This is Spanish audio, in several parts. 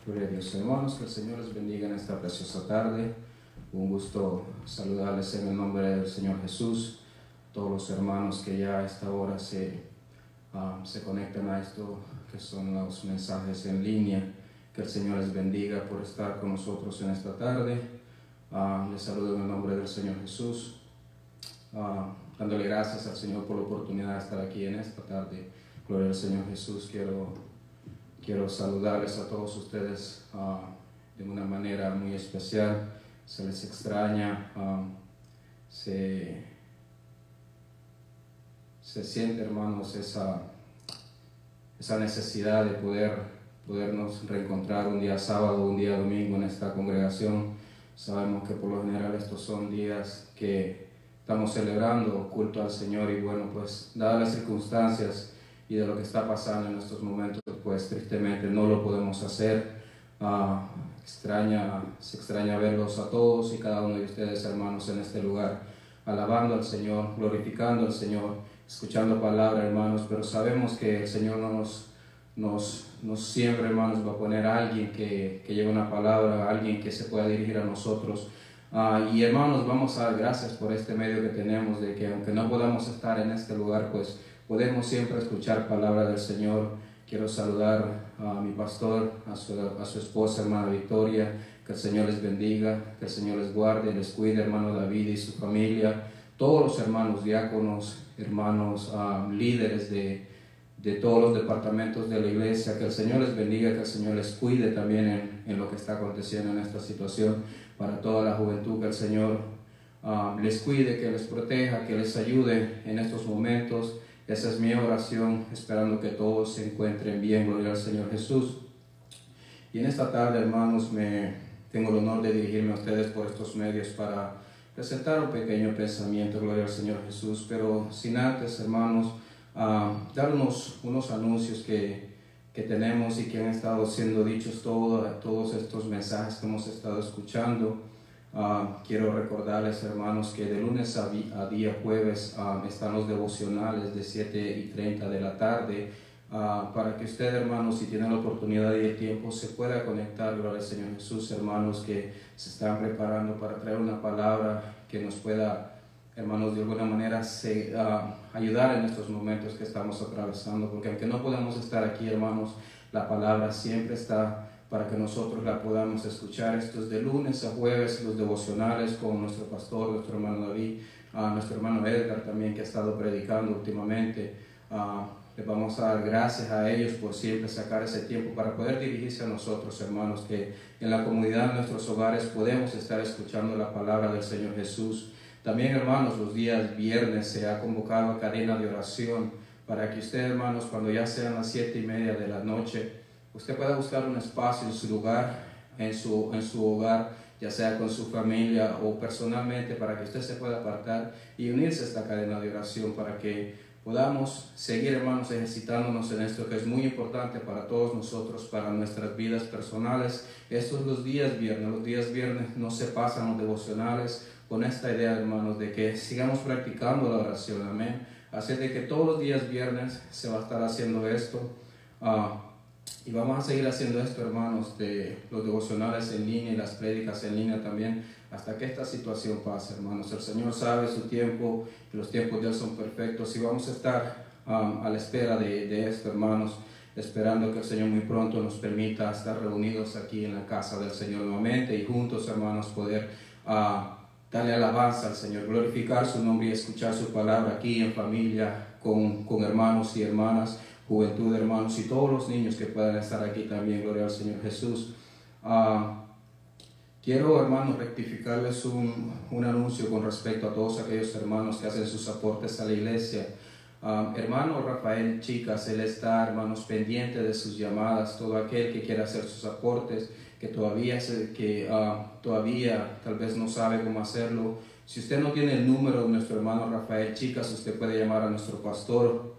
Gloria a Dios, hermanos, que el Señor les bendiga en esta preciosa tarde. Un gusto saludarles en el nombre del Señor Jesús. Todos los hermanos que ya a esta hora se conectan a esto, que son los mensajes en línea. Que el Señor les bendiga por estar con nosotros en esta tarde. Les saludo en el nombre del Señor Jesús, dándole gracias al Señor por la oportunidad de estar aquí en esta tarde. Gloria al Señor Jesús. Quiero saludarles a todos ustedes de una manera muy especial. Se les extraña, se siente, hermanos, esa necesidad de podernos reencontrar un día sábado, un día domingo en esta congregación. Sabemos que por lo general estos son días que estamos celebrando culto al Señor y bueno, pues dadas las circunstancias y de lo que está pasando en estos momentos, pues tristemente no lo podemos hacer. Se extraña verlos a todos y cada uno de ustedes, hermanos, en este lugar, alabando al Señor, glorificando al Señor, escuchando palabra, hermanos, pero sabemos que el Señor nos siempre, hermanos, va a poner a alguien que lleve una palabra, a alguien que se pueda dirigir a nosotros. Y hermanos, vamos a dar gracias por este medio que tenemos, de que aunque no podamos estar en este lugar, pues podemos siempre escuchar palabra del Señor. Quiero saludar a mi pastor, a su esposa, hermana Victoria. Que el Señor les bendiga, que el Señor les guarde, les cuide, hermano David y su familia. Todos los hermanos diáconos, hermanos líderes de todos los departamentos de la iglesia. Que el Señor les bendiga, que el Señor les cuide también en lo que está aconteciendo en esta situación. Para toda la juventud, que el Señor les cuide, que les proteja, que les ayude en estos momentos. Esa es mi oración, esperando que todos se encuentren bien. Gloria al Señor Jesús. Y en esta tarde, hermanos, tengo el honor de dirigirme a ustedes por estos medios para presentar un pequeño pensamiento. Gloria al Señor Jesús. Pero sin antes, hermanos, dar unos anuncios que tenemos y que han estado siendo dichos todos estos mensajes que hemos estado escuchando. Quiero recordarles, hermanos, que de lunes a día jueves están los devocionales de 7:30 de la tarde, para que usted, hermanos, si tiene la oportunidad y el tiempo, se pueda conectar. Gloria al Señor Jesús. Hermanos que se están preparando para traer una palabra que nos pueda, hermanos, de alguna manera ayudar en estos momentos que estamos atravesando, porque aunque no podamos estar aquí, hermanos, la palabra siempre está para que nosotros la podamos escuchar. Esto es de lunes a jueves, los devocionales con nuestro pastor, nuestro hermano David, nuestro hermano Edgar también, que ha estado predicando últimamente. Les vamos a dar gracias a ellos por siempre sacar ese tiempo para poder dirigirse a nosotros, hermanos, que en la comunidad de nuestros hogares podemos estar escuchando la palabra del Señor Jesús. También, hermanos, los días viernes se ha convocado a cadena de oración para que usted, hermanos, cuando ya sean las 7:30 de la noche, usted pueda buscar un espacio en su lugar, en su hogar, ya sea con su familia o personalmente, para que usted se pueda apartar y unirse a esta cadena de oración, para que podamos seguir, hermanos, ejercitándonos en esto que es muy importante para todos nosotros, para nuestras vidas personales. Estos los días viernes. Los días viernes no se pasan los devocionales con esta idea, hermanos, de que sigamos practicando la oración. Amén. Así de que todos los días viernes se va a estar haciendo esto. Y vamos a seguir haciendo esto, hermanos, de los devocionales en línea y las prédicas en línea también, hasta que esta situación pase, hermanos. El Señor sabe su tiempo y los tiempos de Él son perfectos, y vamos a estar a la espera de esto, hermanos, esperando que el Señor muy pronto nos permita estar reunidos aquí en la casa del Señor nuevamente y juntos, hermanos, poder darle alabanza al Señor, glorificar su nombre y escuchar su palabra aquí en familia, con hermanos y hermanas, juventud, hermanos, y todos los niños que puedan estar aquí también. Gloria al Señor Jesús. Quiero, hermanos, rectificarles un anuncio con respecto a todos aquellos hermanos que hacen sus aportes a la iglesia. Hermano Rafael Chicas, él está, hermanos, pendiente de sus llamadas. Todo aquel que quiera hacer sus aportes, que todavía tal vez no sabe cómo hacerlo. Si usted no tiene el número de nuestro hermano Rafael Chicas, usted puede llamar a nuestro pastor,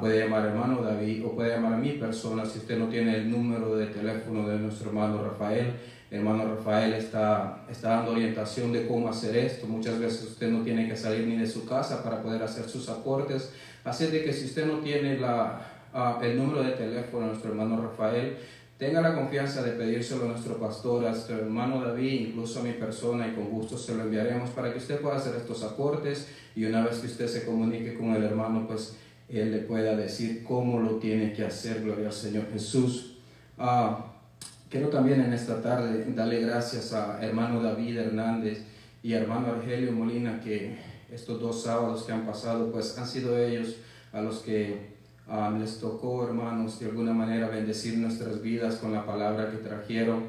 puede llamar al hermano David, o puede llamar a mi persona. Si usted no tiene el número de teléfono de nuestro hermano Rafael, el hermano Rafael está dando orientación de cómo hacer esto. Muchas veces usted no tiene que salir ni de su casa para poder hacer sus aportes. Así de que si usted no tiene el número de teléfono de nuestro hermano Rafael, tenga la confianza de pedírselo a nuestro pastor, a nuestro hermano David, incluso a mi persona, y con gusto se lo enviaremos para que usted pueda hacer estos aportes, y una vez que usted se comunique con el hermano, pues él le pueda decir cómo lo tiene que hacer. Gloria al Señor Jesús. Quiero también en esta tarde darle gracias a hermano David Hernández y hermano Argelio Molina, que estos 2 sábados que han pasado, pues han sido ellos a los que les tocó, hermanos, de alguna manera bendecir nuestras vidas con la palabra que trajeron.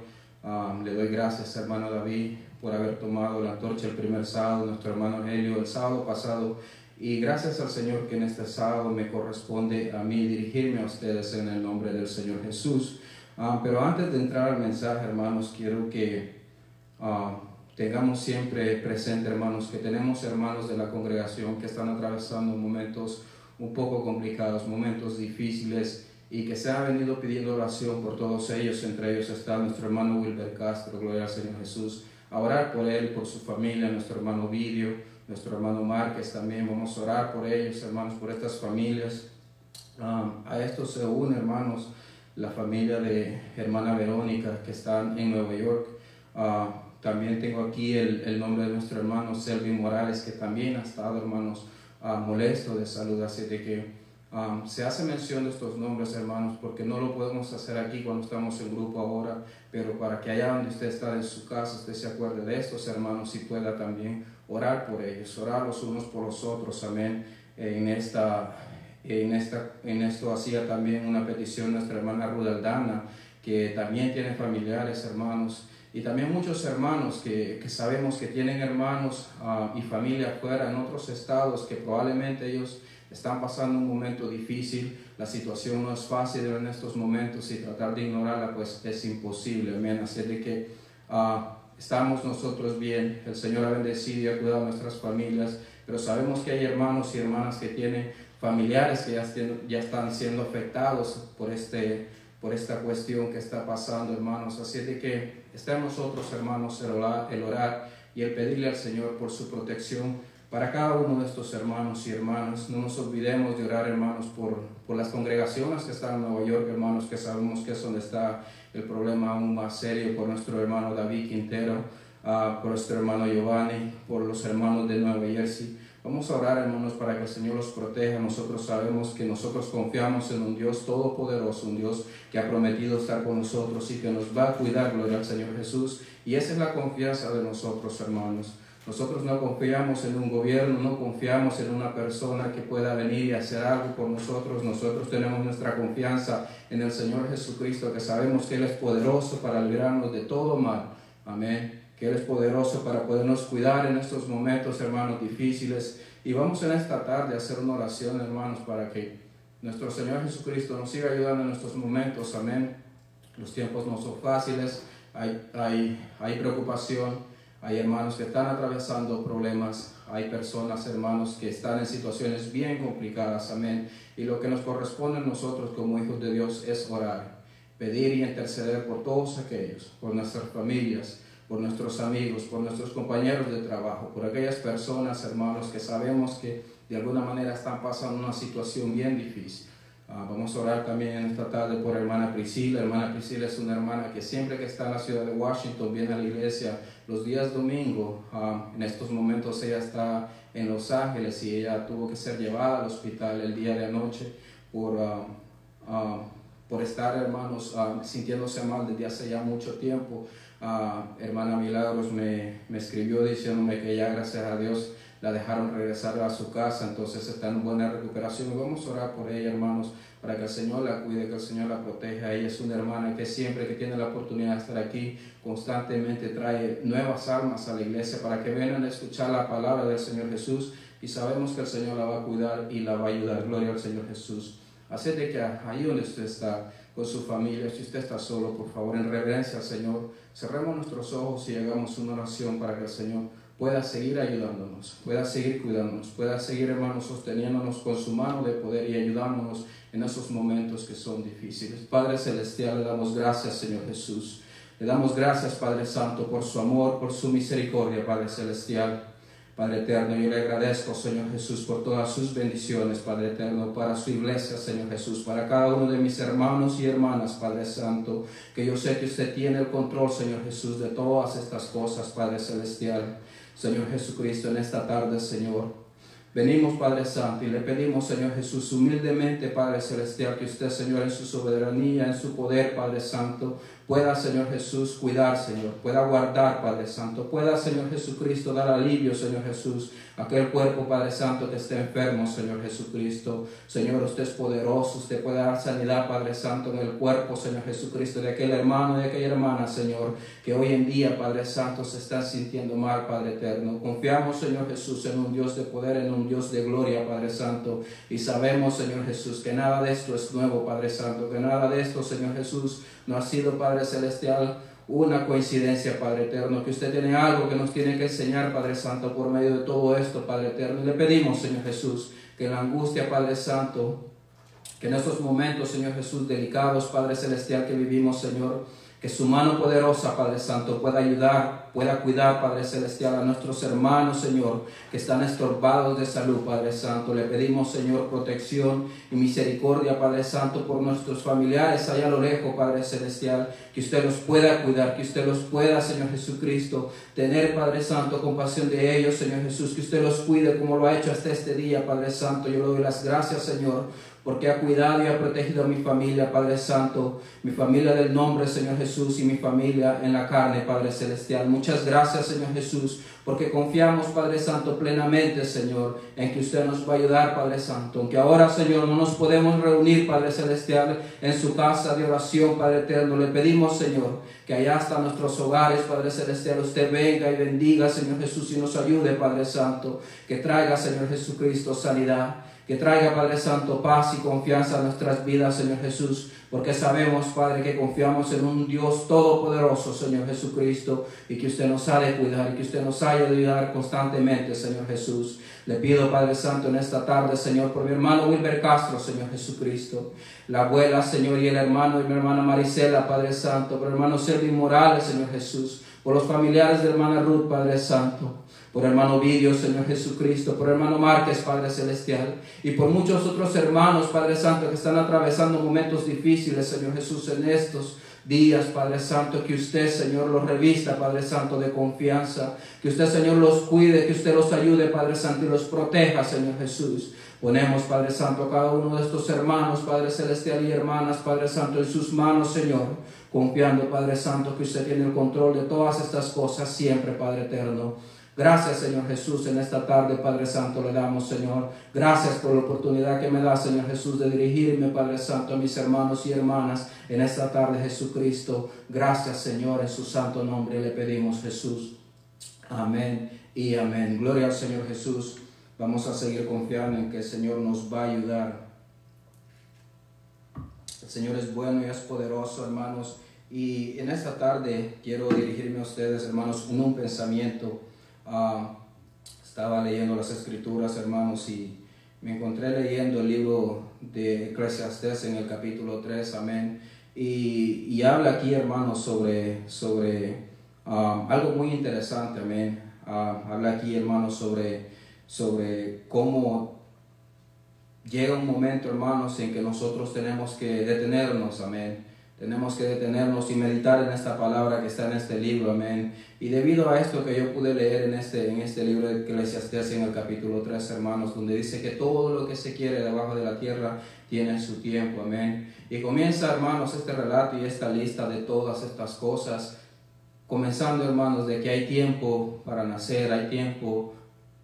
Le doy gracias, hermano David, por haber tomado la antorcha el primer sábado, nuestro hermano Argelio el sábado pasado, y gracias al Señor que en este sábado me corresponde a mí dirigirme a ustedes en el nombre del Señor Jesús. Pero antes de entrar al mensaje, hermanos, quiero que tengamos siempre presente, hermanos, que tenemos hermanos de la congregación que están atravesando momentos un poco complicados, momentos difíciles, y que se ha venido pidiendo oración por todos ellos. Entre ellos está nuestro hermano Wilber Castro, gloria al Señor Jesús, a orar por él, por su familia, nuestro hermano Vidio, nuestro hermano Márquez también. Vamos a orar por ellos, hermanos, por estas familias. A esto se une, hermanos, la familia de hermana Verónica, que están en Nueva York. También tengo aquí el nombre de nuestro hermano Selvin Morales, que también ha estado, hermanos, molesto de salud. Así de que se hace mención de estos nombres, hermanos, porque no lo podemos hacer aquí cuando estamos en grupo ahora, pero para que allá donde usted está en su casa, usted se acuerde de estos hermanos y pueda también orar por ellos, orar los unos por los otros. Amén. En esto hacía también una petición nuestra hermana Rudaldana, que también tiene familiares, hermanos, y también muchos hermanos que sabemos que tienen hermanos y familia fuera en otros estados, que probablemente ellos están pasando un momento difícil. La situación no es fácil en estos momentos, y tratar de ignorarla pues es imposible. Amén. Así de que estamos nosotros bien. El Señor ha bendecido y ha cuidado a nuestras familias, pero sabemos que hay hermanos y hermanas que tienen familiares que ya están siendo afectados por esta cuestión que está pasando, hermanos. Así de que está en nosotros, hermanos, el orar y el pedirle al Señor por su protección para cada uno de estos hermanos y hermanas. No nos olvidemos de orar, hermanos, por las congregaciones que están en Nueva York, hermanos, que sabemos que es donde está el problema aún más serio, por nuestro hermano David Quintero, por nuestro hermano Giovanni, por los hermanos de Nueva Jersey. Vamos a orar, hermanos, para que el Señor los proteja. Nosotros sabemos que nosotros confiamos en un Dios todopoderoso, un Dios que ha prometido estar con nosotros y que nos va a cuidar, gloria al Señor Jesús. Y esa es la confianza de nosotros, hermanos. Nosotros no confiamos en un gobierno, no confiamos en una persona que pueda venir y hacer algo por nosotros. Nosotros tenemos nuestra confianza en el Señor Jesucristo, que sabemos que Él es poderoso para librarnos de todo mal. Amén. Que Él es poderoso para podernos cuidar en estos momentos, hermanos, difíciles. Y vamos en esta tarde a hacer una oración, hermanos, para que nuestro Señor Jesucristo nos siga ayudando en estos momentos. Amén. Los tiempos no son fáciles, hay preocupación. Hay hermanos que están atravesando problemas, hay personas, hermanos, que están en situaciones bien complicadas, amén. Y lo que nos corresponde a nosotros como hijos de Dios es orar, pedir y interceder por todos aquellos, por nuestras familias, por nuestros amigos, por nuestros compañeros de trabajo, por aquellas personas, hermanos, que sabemos que de alguna manera están pasando una situación bien difícil. Vamos a orar también en esta tarde por hermana Priscila. Hermana Priscila es una hermana que siempre que está en la ciudad de Washington viene a la iglesia los días domingos. En estos momentos ella está en Los Ángeles y ella tuvo que ser llevada al hospital el día de anoche por estar, hermanos, sintiéndose mal desde hace ya mucho tiempo. Hermana Milagros me escribió diciéndome que ya, gracias a Dios, la dejaron regresar a su casa, entonces está en buena recuperación. Y vamos a orar por ella, hermanos, para que el Señor la cuide, que el Señor la proteja. Ella es una hermana que siempre que tiene la oportunidad de estar aquí, constantemente trae nuevas almas a la iglesia para que vengan a escuchar la palabra del Señor Jesús, y sabemos que el Señor la va a cuidar y la va a ayudar. Gloria al Señor Jesús. Así de que ahí donde usted está, con su familia, si usted está solo, por favor, en reverencia al Señor, cerremos nuestros ojos y hagamos una oración para que el Señor pueda seguir ayudándonos, pueda seguir cuidándonos, pueda seguir, hermanos, sosteniéndonos con su mano de poder y ayudándonos en esos momentos que son difíciles. Padre Celestial, le damos gracias, Señor Jesús. Le damos gracias, Padre Santo, por su amor, por su misericordia, Padre Celestial. Padre eterno, yo le agradezco, Señor Jesús, por todas sus bendiciones, Padre eterno, para su iglesia, Señor Jesús, para cada uno de mis hermanos y hermanas, Padre Santo, que yo sé que usted tiene el control, Señor Jesús, de todas estas cosas, Padre Celestial. Señor Jesucristo, en esta tarde, Señor, venimos, Padre Santo, y le pedimos, Señor Jesús, humildemente, Padre Celestial, que usted, Señor, en su soberanía, en su poder, Padre Santo, pueda, Señor Jesús, cuidar, Señor, pueda guardar, Padre Santo, pueda, Señor Jesucristo, dar alivio, Señor Jesús, a aquel cuerpo, Padre Santo, que esté enfermo, Señor Jesucristo. Señor, usted es poderoso, usted puede dar sanidad, Padre Santo, en el cuerpo, Señor Jesucristo, de aquel hermano y de aquella hermana, Señor, que hoy en día, Padre Santo, se están sintiendo mal, Padre eterno. Confiamos, Señor Jesús, en un Dios de poder, en un Dios de gloria, Padre Santo, y sabemos, Señor Jesús, que nada de esto es nuevo, Padre Santo, que nada de esto, Señor Jesús, no ha sido, Padre Celestial, una coincidencia, Padre eterno, que usted tiene algo que nos tiene que enseñar, Padre Santo, por medio de todo esto, Padre eterno. Y le pedimos, Señor Jesús, que en la angustia, Padre Santo, que en estos momentos, Señor Jesús, delicados, Padre Celestial, que vivimos, Señor, que su mano poderosa, Padre Santo, pueda ayudar, pueda cuidar, Padre Celestial, a nuestros hermanos, Señor, que están estorbados de salud, Padre Santo. Le pedimos, Señor, protección y misericordia, Padre Santo, por nuestros familiares allá a lo lejos, Padre Celestial, que usted los pueda cuidar, que usted los pueda, Señor Jesucristo, tener, Padre Santo, compasión de ellos, Señor Jesús, que usted los cuide como lo ha hecho hasta este día, Padre Santo. Yo le doy las gracias, Señor, porque ha cuidado y ha protegido a mi familia, Padre Santo, mi familia del nombre, Señor Jesús, y mi familia en la carne, Padre Celestial. Muchas gracias, Señor Jesús, porque confiamos, Padre Santo, plenamente, Señor, en que usted nos va a ayudar, Padre Santo. Aunque ahora, Señor, no nos podemos reunir, Padre Celestial, en su casa de oración, Padre Eterno, le pedimos, Señor, que allá hasta nuestros hogares, Padre Celestial, usted venga y bendiga, Señor Jesús, y nos ayude, Padre Santo, que traiga, Señor Jesucristo, sanidad, que traiga, Padre Santo, paz y confianza a nuestras vidas, Señor Jesús, porque sabemos, Padre, que confiamos en un Dios todopoderoso, Señor Jesucristo, y que usted nos ha de cuidar y que usted nos ha de ayudar constantemente, Señor Jesús. Le pido, Padre Santo, en esta tarde, Señor, por mi hermano Wilber Castro, Señor Jesucristo, la abuela, Señor, y el hermano y mi hermana Marisela, Padre Santo, por el hermano Servín Morales, Señor Jesús, por los familiares de hermana Ruth, Padre Santo, por hermano Vidio, Señor Jesucristo, por hermano Márquez, Padre Celestial, y por muchos otros hermanos, Padre Santo, que están atravesando momentos difíciles, Señor Jesús, en estos días, Padre Santo, que usted, Señor, los revista, Padre Santo, de confianza, que usted, Señor, los cuide, que usted los ayude, Padre Santo, y los proteja, Señor Jesús. Ponemos, Padre Santo, a cada uno de estos hermanos, Padre Celestial, y hermanas, Padre Santo, en sus manos, Señor, confiando, Padre Santo, que usted tiene el control de todas estas cosas siempre, Padre Eterno. Gracias, Señor Jesús, en esta tarde, Padre Santo, le damos, Señor. Gracias por la oportunidad que me da, Señor Jesús, de dirigirme, Padre Santo, a mis hermanos y hermanas en esta tarde, Jesucristo. Gracias, Señor, en su santo nombre le pedimos, Jesús. Amén y amén. Gloria al Señor Jesús. Vamos a seguir confiando en que el Señor nos va a ayudar. El Señor es bueno y es poderoso, hermanos. Y en esta tarde quiero dirigirme a ustedes, hermanos, con un pensamiento. Estaba leyendo las Escrituras, hermanos, y me encontré leyendo el libro de Eclesiastés en el capítulo 3, amén. Y habla aquí, hermanos, sobre algo muy interesante, amén. Habla aquí, hermanos, sobre cómo llega un momento, hermanos, en que nosotros tenemos que detenernos, amén. Tenemos que detenernos y meditar en esta palabra que está en este libro, amén. Y debido a esto que yo pude leer en este libro de Eclesiastés en el capítulo 3, hermanos, donde dice que todo lo que se quiere debajo de la tierra tiene su tiempo, amén. Y comienza, hermanos, este relato y esta lista de todas estas cosas, comenzando, hermanos, de que hay tiempo para nacer, hay tiempo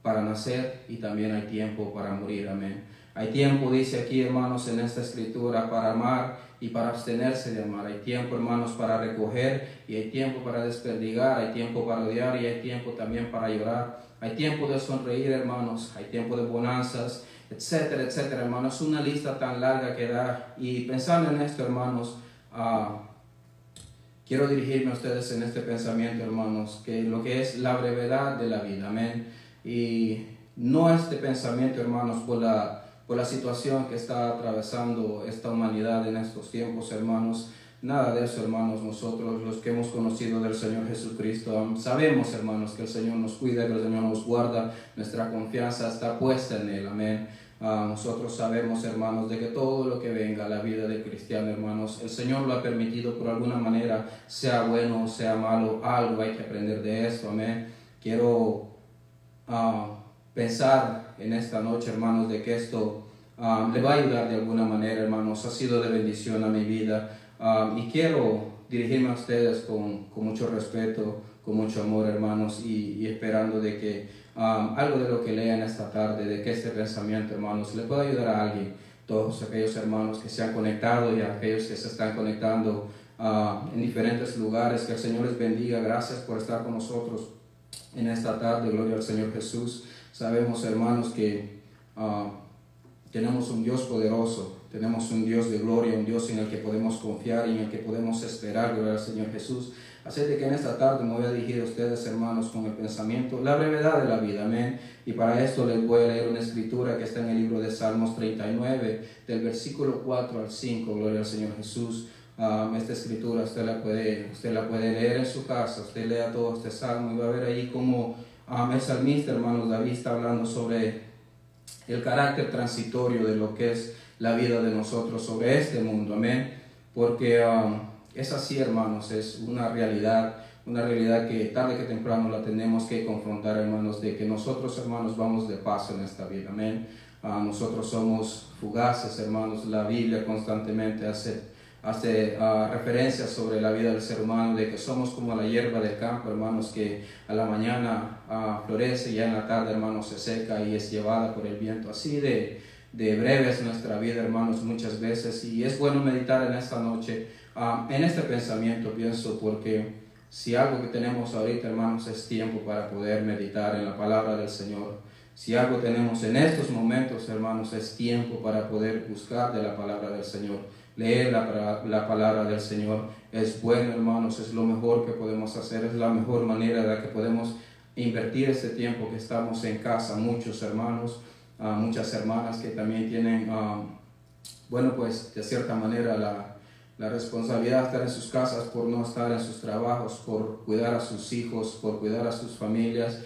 para nacer y también hay tiempo para morir, amén. Hay tiempo, dice aquí, hermanos, en esta escritura, para amar y para abstenerse de amar. Hay tiempo, hermanos, para recoger y hay tiempo para desperdigar, hay tiempo para odiar y hay tiempo también para llorar. Hay tiempo de sonreír, hermanos, hay tiempo de bonanzas, etcétera, etcétera, hermanos. Una lista tan larga que da. Y pensando en esto, hermanos, quiero dirigirme a ustedes en este pensamiento, hermanos, que lo que es la brevedad de la vida, amén. Y no este pensamiento, hermanos, por la situación que está atravesando esta humanidad en estos tiempos, hermanos, Nada de eso, hermanos. Nosotros, los que hemos conocido del Señor Jesucristo, sabemos, hermanos, que el Señor nos cuida, que el Señor nos guarda. Nuestra confianza está puesta en Él. Amén. Nosotros sabemos, hermanos, de que todo lo que venga a la vida del cristiano, hermanos, el Señor lo ha permitido por alguna manera, sea bueno o sea malo, algo hay que aprender de esto. Amén. Quiero pensar en esta noche, hermanos, de que esto le va a ayudar de alguna manera, hermanos. Ha sido de bendición a mi vida. Y quiero dirigirme a ustedes con mucho respeto, con mucho amor, hermanos, y esperando de que algo de lo que lean esta tarde, de que este pensamiento, hermanos, le pueda ayudar a alguien. Todos aquellos hermanos que se han conectado y a aquellos que se están conectando en diferentes lugares, que el Señor les bendiga. Gracias por estar con nosotros en esta tarde. Gloria al Señor Jesús. Sabemos, hermanos, que tenemos un Dios poderoso. Tenemos un Dios de gloria, un Dios en el que podemos confiar y en el que podemos esperar, gloria al Señor Jesús. Así de que en esta tarde me voy a dirigir a ustedes, hermanos, con el pensamiento, la brevedad de la vida, amén. Y para esto les voy a leer una escritura que está en el libro de Salmos 39, del versículo 4 al 5, gloria al Señor Jesús. Esta escritura usted la puede leer en su casa, usted lea todo este salmo y va a ver ahí cómo el salmista, hermanos, David está hablando sobre el carácter transitorio de lo que es la vida de nosotros sobre este mundo, amén, porque es así, hermanos, es una realidad que tarde que temprano la tenemos que confrontar, hermanos, de que nosotros, hermanos, vamos de paso en esta vida, amén. Nosotros somos fugaces, hermanos. La Biblia constantemente hace referencias sobre la vida del ser humano, de que somos como la hierba del campo, hermanos, que a la mañana florece y ya en la tarde, hermanos, se seca y es llevada por el viento. Así de breve es nuestra vida, hermanos, muchas veces, y es bueno meditar en esta noche en este pensamiento, pienso, porque si algo que tenemos ahorita, hermanos, es tiempo para poder meditar en la palabra del Señor. Si algo tenemos en estos momentos, hermanos, es tiempo para poder buscar de la palabra del Señor. Leer la palabra del Señor es bueno, hermanos, es lo mejor que podemos hacer, es la mejor manera de que podemos invertir ese tiempo que estamos en casa. Muchos hermanos, muchas hermanas que también tienen, bueno, pues de cierta manera la responsabilidad de estar en sus casas por no estar en sus trabajos, por cuidar a sus hijos, por cuidar a sus familias.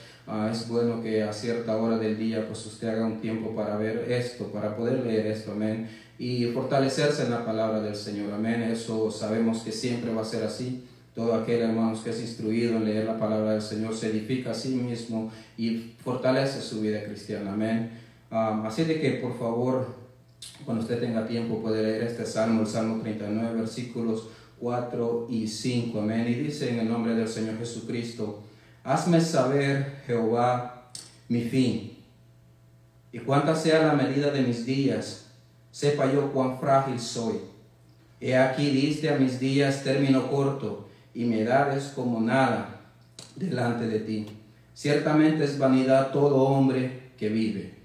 Es bueno que a cierta hora del día pues usted haga un tiempo para ver esto, para poder leer esto, amén, y fortalecerse en la palabra del Señor, amén. Eso sabemos que siempre va a ser así. Todo aquel, hermanos, que es instruido en leer la palabra del Señor se edifica a sí mismo y fortalece su vida cristiana, amén. Así de que, por favor, cuando usted tenga tiempo puede leer este salmo, el Salmo 39, versículos 4 y 5, amén. Y dice en el nombre del Señor Jesucristo: hazme saber, Jehová, mi fin, y cuánta sea la medida de mis días, sepa yo cuán frágil soy. He aquí diste a mis días término corto, y mi edad es como nada delante de ti. Ciertamente es vanidad todo hombre que vive.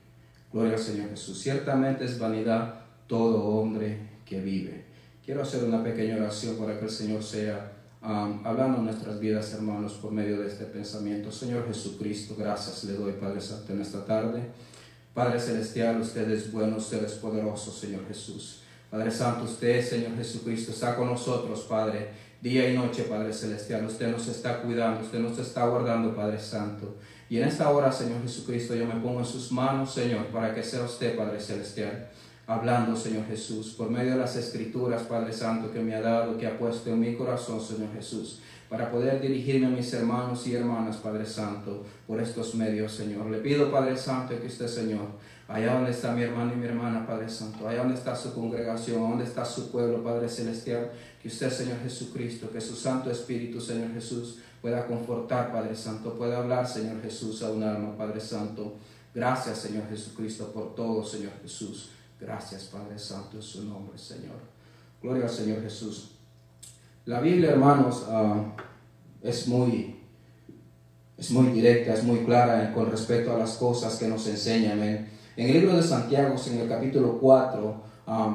Gloria al Señor Jesús. Ciertamente es vanidad todo hombre que vive. Quiero hacer una pequeña oración para que el Señor sea hablando en nuestras vidas, hermanos, por medio de este pensamiento. Señor Jesucristo, gracias le doy, Padre Santo, en esta tarde. Padre Celestial, usted es bueno, usted es poderoso, Señor Jesús. Padre Santo, usted, Señor Jesucristo, está con nosotros, Padre, día y noche, Padre Celestial. Usted nos está cuidando, usted nos está guardando, Padre Santo. Y en esta hora, Señor Jesucristo, yo me pongo en sus manos, Señor, para que sea usted, Padre Celestial, hablando, Señor Jesús, por medio de las Escrituras, Padre Santo, que me ha dado, que ha puesto en mi corazón, Señor Jesús, para poder dirigirme a mis hermanos y hermanas, Padre Santo, por estos medios, Señor. Le pido, Padre Santo, que usted, Señor, allá donde está mi hermano y mi hermana, Padre Santo, allá donde está su congregación, donde está su pueblo, Padre Celestial, que usted, Señor Jesucristo, que su Santo Espíritu, Señor Jesús, pueda confortar, Padre Santo, pueda hablar, Señor Jesús, a un alma, Padre Santo. Gracias, Señor Jesucristo, por todo, Señor Jesús. Gracias, Padre Santo, en su nombre, Señor. Gloria al Señor Jesús. La Biblia, hermanos, es muy directa, es muy clara con respecto a las cosas que nos enseña, amén. En el libro de Santiago, en el capítulo 4,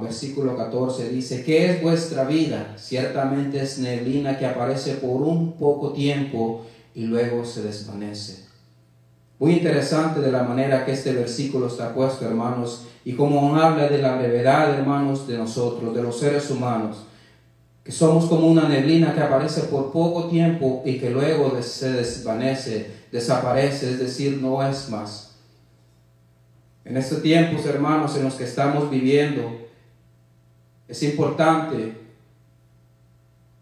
versículo 14, dice: ¿qué es vuestra vida? Ciertamente es neblina que aparece por un poco tiempo y luego se desvanece. Muy interesante de la manera que este versículo está puesto, hermanos, y como habla de la brevedad, hermanos, de nosotros, de los seres humanos, que somos como una neblina que aparece por poco tiempo y que luego se desvanece, desaparece, es decir, no es más. En estos tiempos, hermanos, en los que estamos viviendo, es importante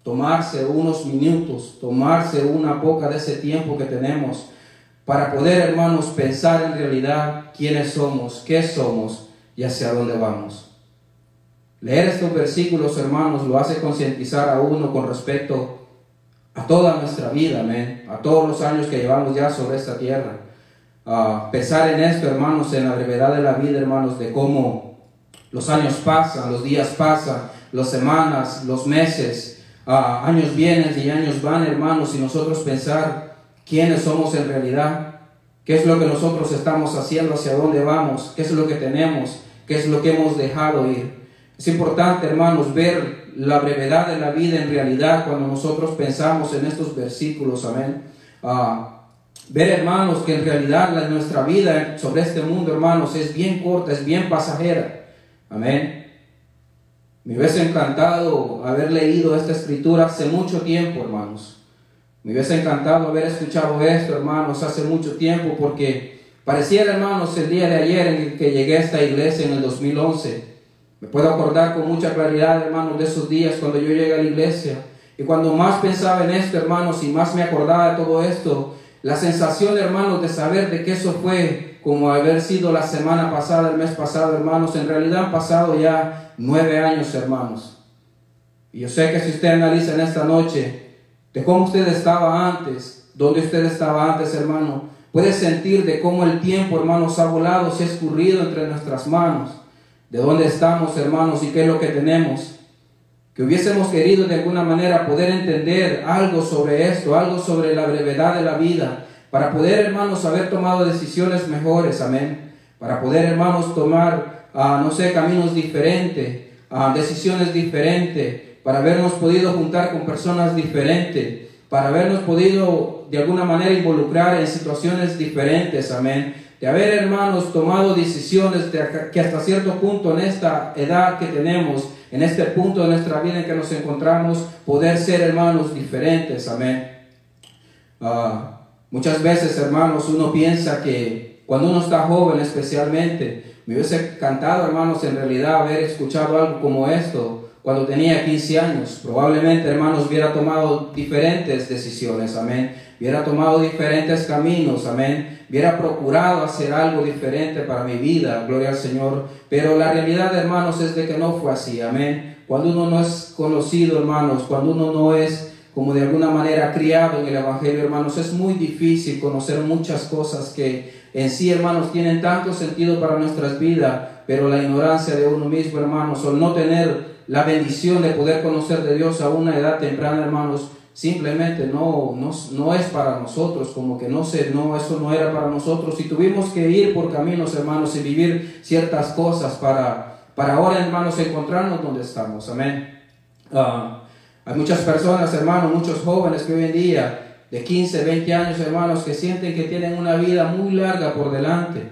tomarse unos minutos, tomarse una poca de ese tiempo que tenemos para poder, hermanos, pensar en realidad quiénes somos, qué somos y hacia dónde vamos. Leer estos versículos, hermanos, lo hace concientizar a uno con respecto a toda nuestra vida, amén, a todos los años que llevamos ya sobre esta tierra. Pensar en esto, hermanos, en la brevedad de la vida, hermanos, de cómo los años pasan, los días pasan, las semanas, los meses, años vienen y años van, hermanos, y nosotros pensar quiénes somos en realidad, qué es lo que nosotros estamos haciendo, hacia dónde vamos, qué es lo que tenemos, qué es lo que hemos dejado ir. Es importante, hermanos, ver la brevedad de la vida en realidad cuando nosotros pensamos en estos versículos, amén. Ver, hermanos, que en realidad nuestra vida sobre este mundo, hermanos, es bien corta, es bien pasajera, amén. Me hubiese encantado haber leído esta escritura hace mucho tiempo, hermanos. Me hubiese encantado haber escuchado esto, hermanos, hace mucho tiempo, porque pareciera, hermanos, el día de ayer en el que llegué a esta iglesia en el 2011. Me puedo acordar con mucha claridad, hermanos, de esos días cuando yo llegué a la iglesia. Y cuando más pensaba en esto, hermanos, y más me acordaba de todo esto, la sensación, hermanos, de saber de que eso fue como haber sido la semana pasada, el mes pasado, hermanos, en realidad han pasado ya 9 años, hermanos. Y yo sé que si usted analiza en esta noche de cómo usted estaba antes, dónde usted estaba antes, hermano, puede sentir de cómo el tiempo, hermanos, ha volado, se ha escurrido entre nuestras manos. De dónde estamos, hermanos, y qué es lo que tenemos. Que hubiésemos querido de alguna manera poder entender algo sobre esto, algo sobre la brevedad de la vida, para poder, hermanos, haber tomado decisiones mejores, amén. Para poder, hermanos, tomar, caminos diferentes, decisiones diferentes, para habernos podido juntar con personas diferentes, para habernos podido de alguna manera involucrar en situaciones diferentes, amén. De haber, hermanos, tomado decisiones que hasta cierto punto en esta edad que tenemos, en este punto de nuestra vida en que nos encontramos, poder ser, hermanos, diferentes, amén. Muchas veces, hermanos, uno piensa que cuando uno está joven especialmente, me hubiese encantado, hermanos, en realidad haber escuchado algo como esto cuando tenía 15 años. Probablemente, hermanos, hubiera tomado diferentes decisiones, amén. Hubiera tomado diferentes caminos, amén. Hubiera procurado hacer algo diferente para mi vida, gloria al Señor. Pero la realidad, hermanos, es de que no fue así, amén. Cuando uno no es conocido, hermanos, cuando uno no es como de alguna manera criado en el Evangelio, hermanos, es muy difícil conocer muchas cosas que en sí, hermanos, tienen tanto sentido para nuestras vidas, pero la ignorancia de uno mismo, hermanos, o no tener la bendición de poder conocer de Dios a una edad temprana, hermanos, simplemente no es para nosotros, como que eso no era para nosotros, y tuvimos que ir por caminos, hermanos, y vivir ciertas cosas para ahora, hermanos, encontrarnos donde estamos, amén. Hay muchas personas, hermanos, muchos jóvenes que hoy en día, de 15, 20 años, hermanos, que sienten que tienen una vida muy larga por delante,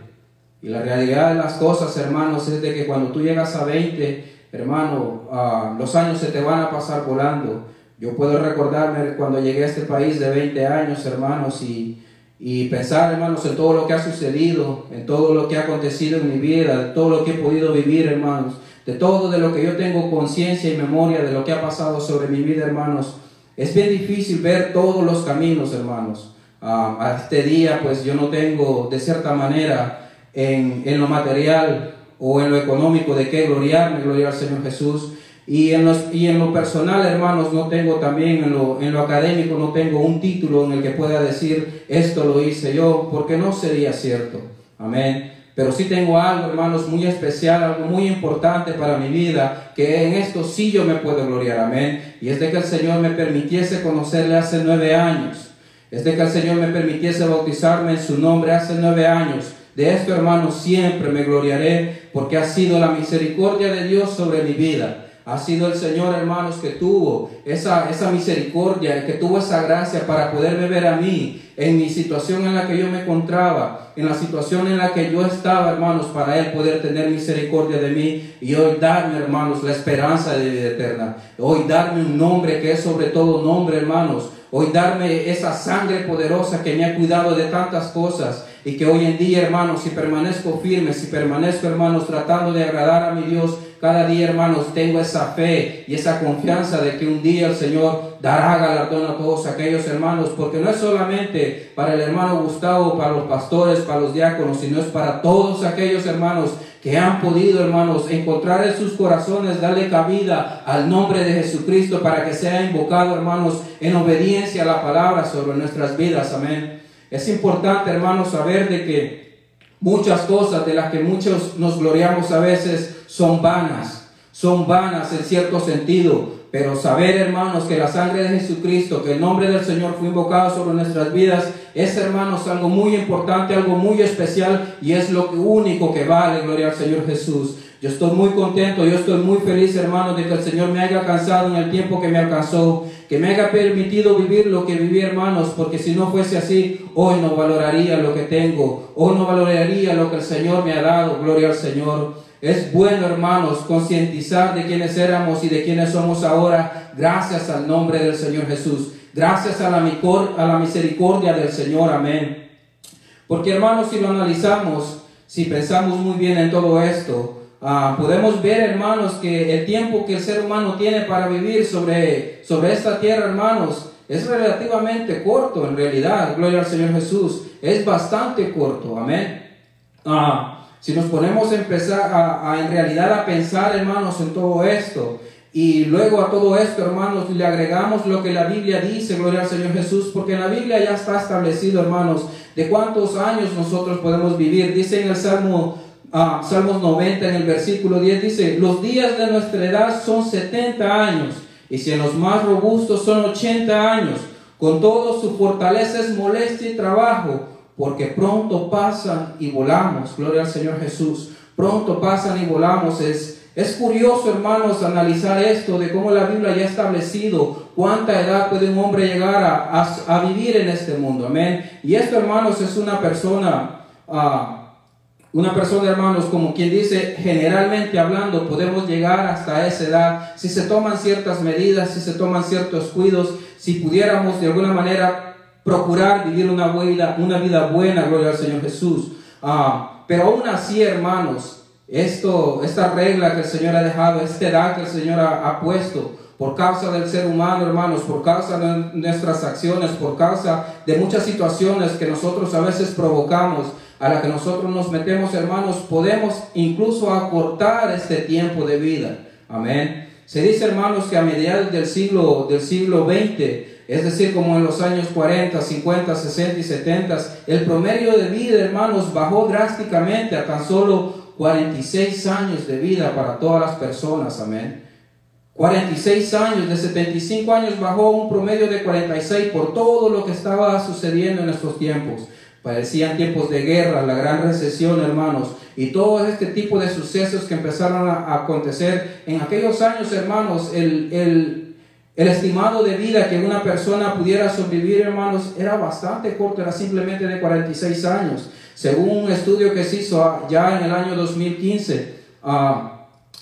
y la realidad de las cosas, hermanos, es de que cuando tú llegas a 20, hermano, los años se te van a pasar volando. Yo puedo recordarme cuando llegué a este país de 20 años, hermanos, y pensar, hermanos, en todo lo que ha sucedido, en todo lo que ha acontecido en mi vida, de todo lo que he podido vivir, hermanos, de todo de lo que yo tengo conciencia y memoria de lo que ha pasado sobre mi vida, hermanos. Es bien difícil ver todos los caminos, hermanos. A este día, pues yo no tengo, de cierta manera, en lo material o en lo económico de qué gloriarme, gloriar al Señor Jesús. Y en lo personal, hermanos, no tengo también, en lo académico, no tengo un título en el que pueda decir, esto lo hice yo, porque no sería cierto. Amén. Pero sí tengo algo, hermanos, muy especial, algo muy importante para mi vida, que en esto sí yo me puedo gloriar. Amén. Y es de que el Señor me permitiese conocerle hace 9 años. Es de que el Señor me permitiese bautizarme en su nombre hace 9 años. De esto, hermanos, siempre me gloriaré, porque ha sido la misericordia de Dios sobre mi vida. Ha sido el Señor, hermanos, que tuvo esa misericordia, que tuvo esa gracia para poderme ver a mí en mi situación en la que yo me encontraba, en la situación en la que yo estaba, hermanos, para Él poder tener misericordia de mí y hoy darme, hermanos, la esperanza de vida eterna. Hoy darme un nombre que es sobre todo nombre, hermanos. Hoy darme esa sangre poderosa que me ha cuidado de tantas cosas y que hoy en día, hermanos, si permanezco firme, si permanezco, hermanos, tratando de agradar a mi Dios, cada día, hermanos, tengo esa fe y esa confianza de que un día el Señor dará galardón a todos aquellos hermanos, porque no es solamente para el hermano Gustavo, para los pastores, para los diáconos, sino es para todos aquellos hermanos que han podido, hermanos, encontrar en sus corazones, darle cabida al nombre de Jesucristo para que sea invocado, hermanos, en obediencia a la palabra sobre nuestras vidas. Amén. Es importante, hermanos, saber de que muchas cosas de las que muchos nos gloriamos a veces son vanas en cierto sentido, pero saber, hermanos, que la sangre de Jesucristo, que el nombre del Señor fue invocado sobre nuestras vidas, es, hermanos, algo muy importante, algo muy especial y es lo único que vale. Gloria al Señor Jesús. Yo estoy muy contento, yo estoy muy feliz, hermanos, de que el Señor me haya alcanzado en el tiempo que me alcanzó, que me haya permitido vivir lo que viví, hermanos, porque si no fuese así, hoy no valoraría lo que tengo, hoy no valoraría lo que el Señor me ha dado. Gloria al Señor. Es bueno, hermanos, concientizar de quiénes éramos y de quiénes somos ahora, gracias al nombre del Señor Jesús, gracias a la misericordia del Señor. Amén. Porque, hermanos, si lo analizamos, si pensamos muy bien en todo esto, podemos ver, hermanos, que el tiempo que el ser humano tiene para vivir sobre esta tierra, hermanos, es relativamente corto en realidad. Gloria al Señor Jesús. Es bastante corto. Amén. Si nos ponemos a empezar en realidad a pensar, hermanos, en todo esto, y luego a todo esto, hermanos, le agregamos lo que la Biblia dice, gloria al Señor Jesús, porque en la Biblia ya está establecido, hermanos, de cuántos años nosotros podemos vivir. Dice en el Salmos 90, en el versículo 10, dice: los días de nuestra edad son 70 años, y si en los más robustos son 80 años, con todo su fortaleza es molestia y trabajo, porque pronto pasan y volamos. Gloria al Señor Jesús. Pronto pasan y volamos. Es curioso, hermanos, analizar esto de cómo la Biblia ya ha establecido cuánta edad puede un hombre llegar a vivir en este mundo. Amén. Y esto, hermanos, es una persona, hermanos, como quien dice, generalmente hablando, podemos llegar hasta esa edad si se toman ciertas medidas, si se toman ciertos cuidados, si pudiéramos de alguna manera procurar vivir una vida buena. Gloria al Señor Jesús. Pero aún así, hermanos, esta regla que el Señor ha dejado, esta edad que el Señor ha puesto, por causa del ser humano, hermanos, por causa de nuestras acciones, por causa de muchas situaciones que nosotros a veces provocamos, a las que nosotros nos metemos, hermanos, podemos incluso acortar este tiempo de vida. Amén. Se dice, hermanos, que a mediados del siglo XX, es decir, como en los años 40, 50, 60 y 70, el promedio de vida, hermanos, bajó drásticamente a tan solo 46 años de vida para todas las personas. Amén. 46 años, de 75 años bajó un promedio de 46 por todo lo que estaba sucediendo en estos tiempos. Parecían tiempos de guerra, la gran recesión, hermanos, y todo este tipo de sucesos que empezaron a acontecer en aquellos años, hermanos. El estimado de vida que una persona pudiera sobrevivir, hermanos, era bastante corto, era simplemente de 46 años. Según un estudio que se hizo ya en el año 2015,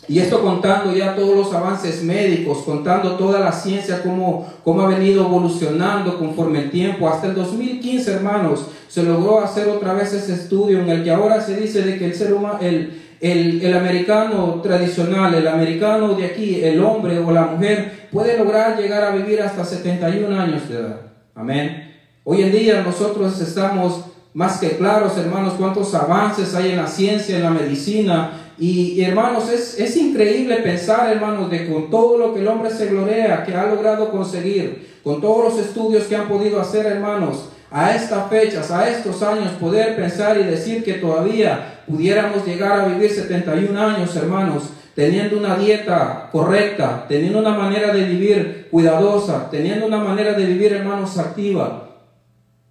y esto contando ya todos los avances médicos, contando toda la ciencia, cómo ha venido evolucionando conforme el tiempo. Hasta el 2015, hermanos, se logró hacer otra vez ese estudio en el que ahora se dice de que el ser humano, el americano tradicional, el americano de aquí, el hombre o la mujer, puede lograr llegar a vivir hasta 71 años de edad. Amén. Hoy en día nosotros estamos más que claros, hermanos, cuántos avances hay en la ciencia, en la medicina. Y hermanos, es increíble pensar, hermanos, de con todo lo que el hombre se glorea, que ha logrado conseguir, con todos los estudios que han podido hacer, hermanos, a estas fechas, a estos años, poder pensar y decir que todavía pudiéramos llegar a vivir 71 años, hermanos, teniendo una dieta correcta, teniendo una manera de vivir cuidadosa, teniendo una manera de vivir, hermanos, activa.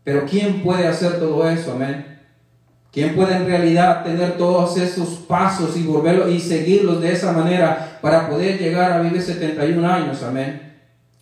Pero ¿quién puede hacer todo eso? Amén. ¿Quién puede en realidad tener todos esos pasos y volverlos y seguirlos de esa manera para poder llegar a vivir 71 años? Amén.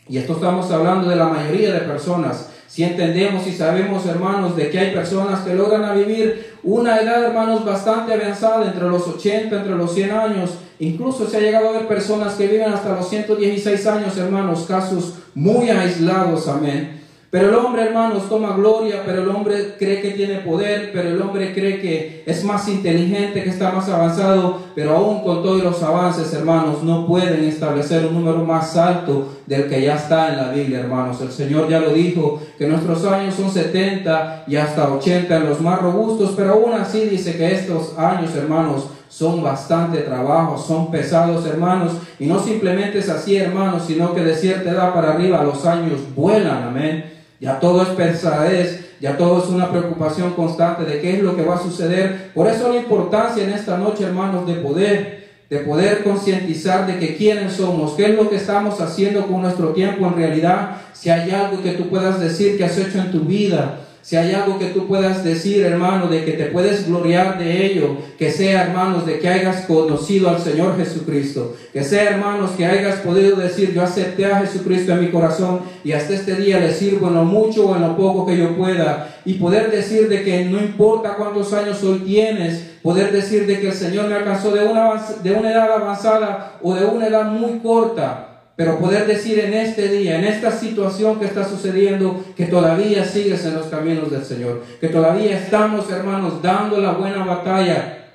Y esto estamos hablando de la mayoría de personas. Si entendemos y sabemos, hermanos, de que hay personas que logran vivir una edad, hermanos, bastante avanzada, entre los 80, entre los 100 años. Incluso se ha llegado a ver personas que viven hasta los 116 años, hermanos, casos muy aislados, amén. Pero el hombre, hermanos, toma gloria, pero el hombre cree que tiene poder, pero el hombre cree que es más inteligente, que está más avanzado, pero aún con todos los avances, hermanos, no pueden establecer un número más alto del que ya está en la Biblia, hermanos. El Señor ya lo dijo, que nuestros años son 70 y hasta 80 en los más robustos, pero aún así dice que estos años, hermanos, son bastante trabajo, son pesados, hermanos, y no simplemente es así, hermanos, sino que de cierta edad para arriba los años vuelan, amén. Ya todo es pesadez, ya todo es una preocupación constante de qué es lo que va a suceder. Por eso la importancia en esta noche, hermanos, de poder concientizar de que quiénes somos, qué es lo que estamos haciendo con nuestro tiempo en realidad. Si hay algo que tú puedas decir que has hecho en tu vida, si hay algo que tú puedas decir, hermano, de que te puedes gloriar de ello, que sea, hermanos, de que hayas conocido al Señor Jesucristo, que sea, hermanos, que hayas podido decir, yo acepté a Jesucristo en mi corazón y hasta este día le sirvo en lo mucho o en lo poco que yo pueda, y poder decir de que no importa cuántos años hoy tienes, poder decir de que el Señor me alcanzó de una edad avanzada o de una edad muy corta, pero poder decir en este día, en esta situación que está sucediendo, que todavía sigues en los caminos del Señor, que todavía estamos, hermanos, dando la buena batalla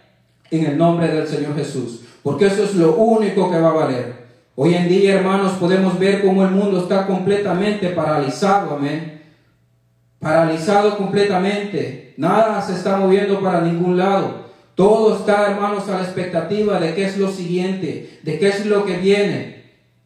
en el nombre del Señor Jesús, porque eso es lo único que va a valer. Hoy en día, hermanos, podemos ver cómo el mundo está completamente paralizado, amén. Paralizado completamente, nada se está moviendo para ningún lado. Todo está, hermanos, a la expectativa de qué es lo siguiente, de qué es lo que viene.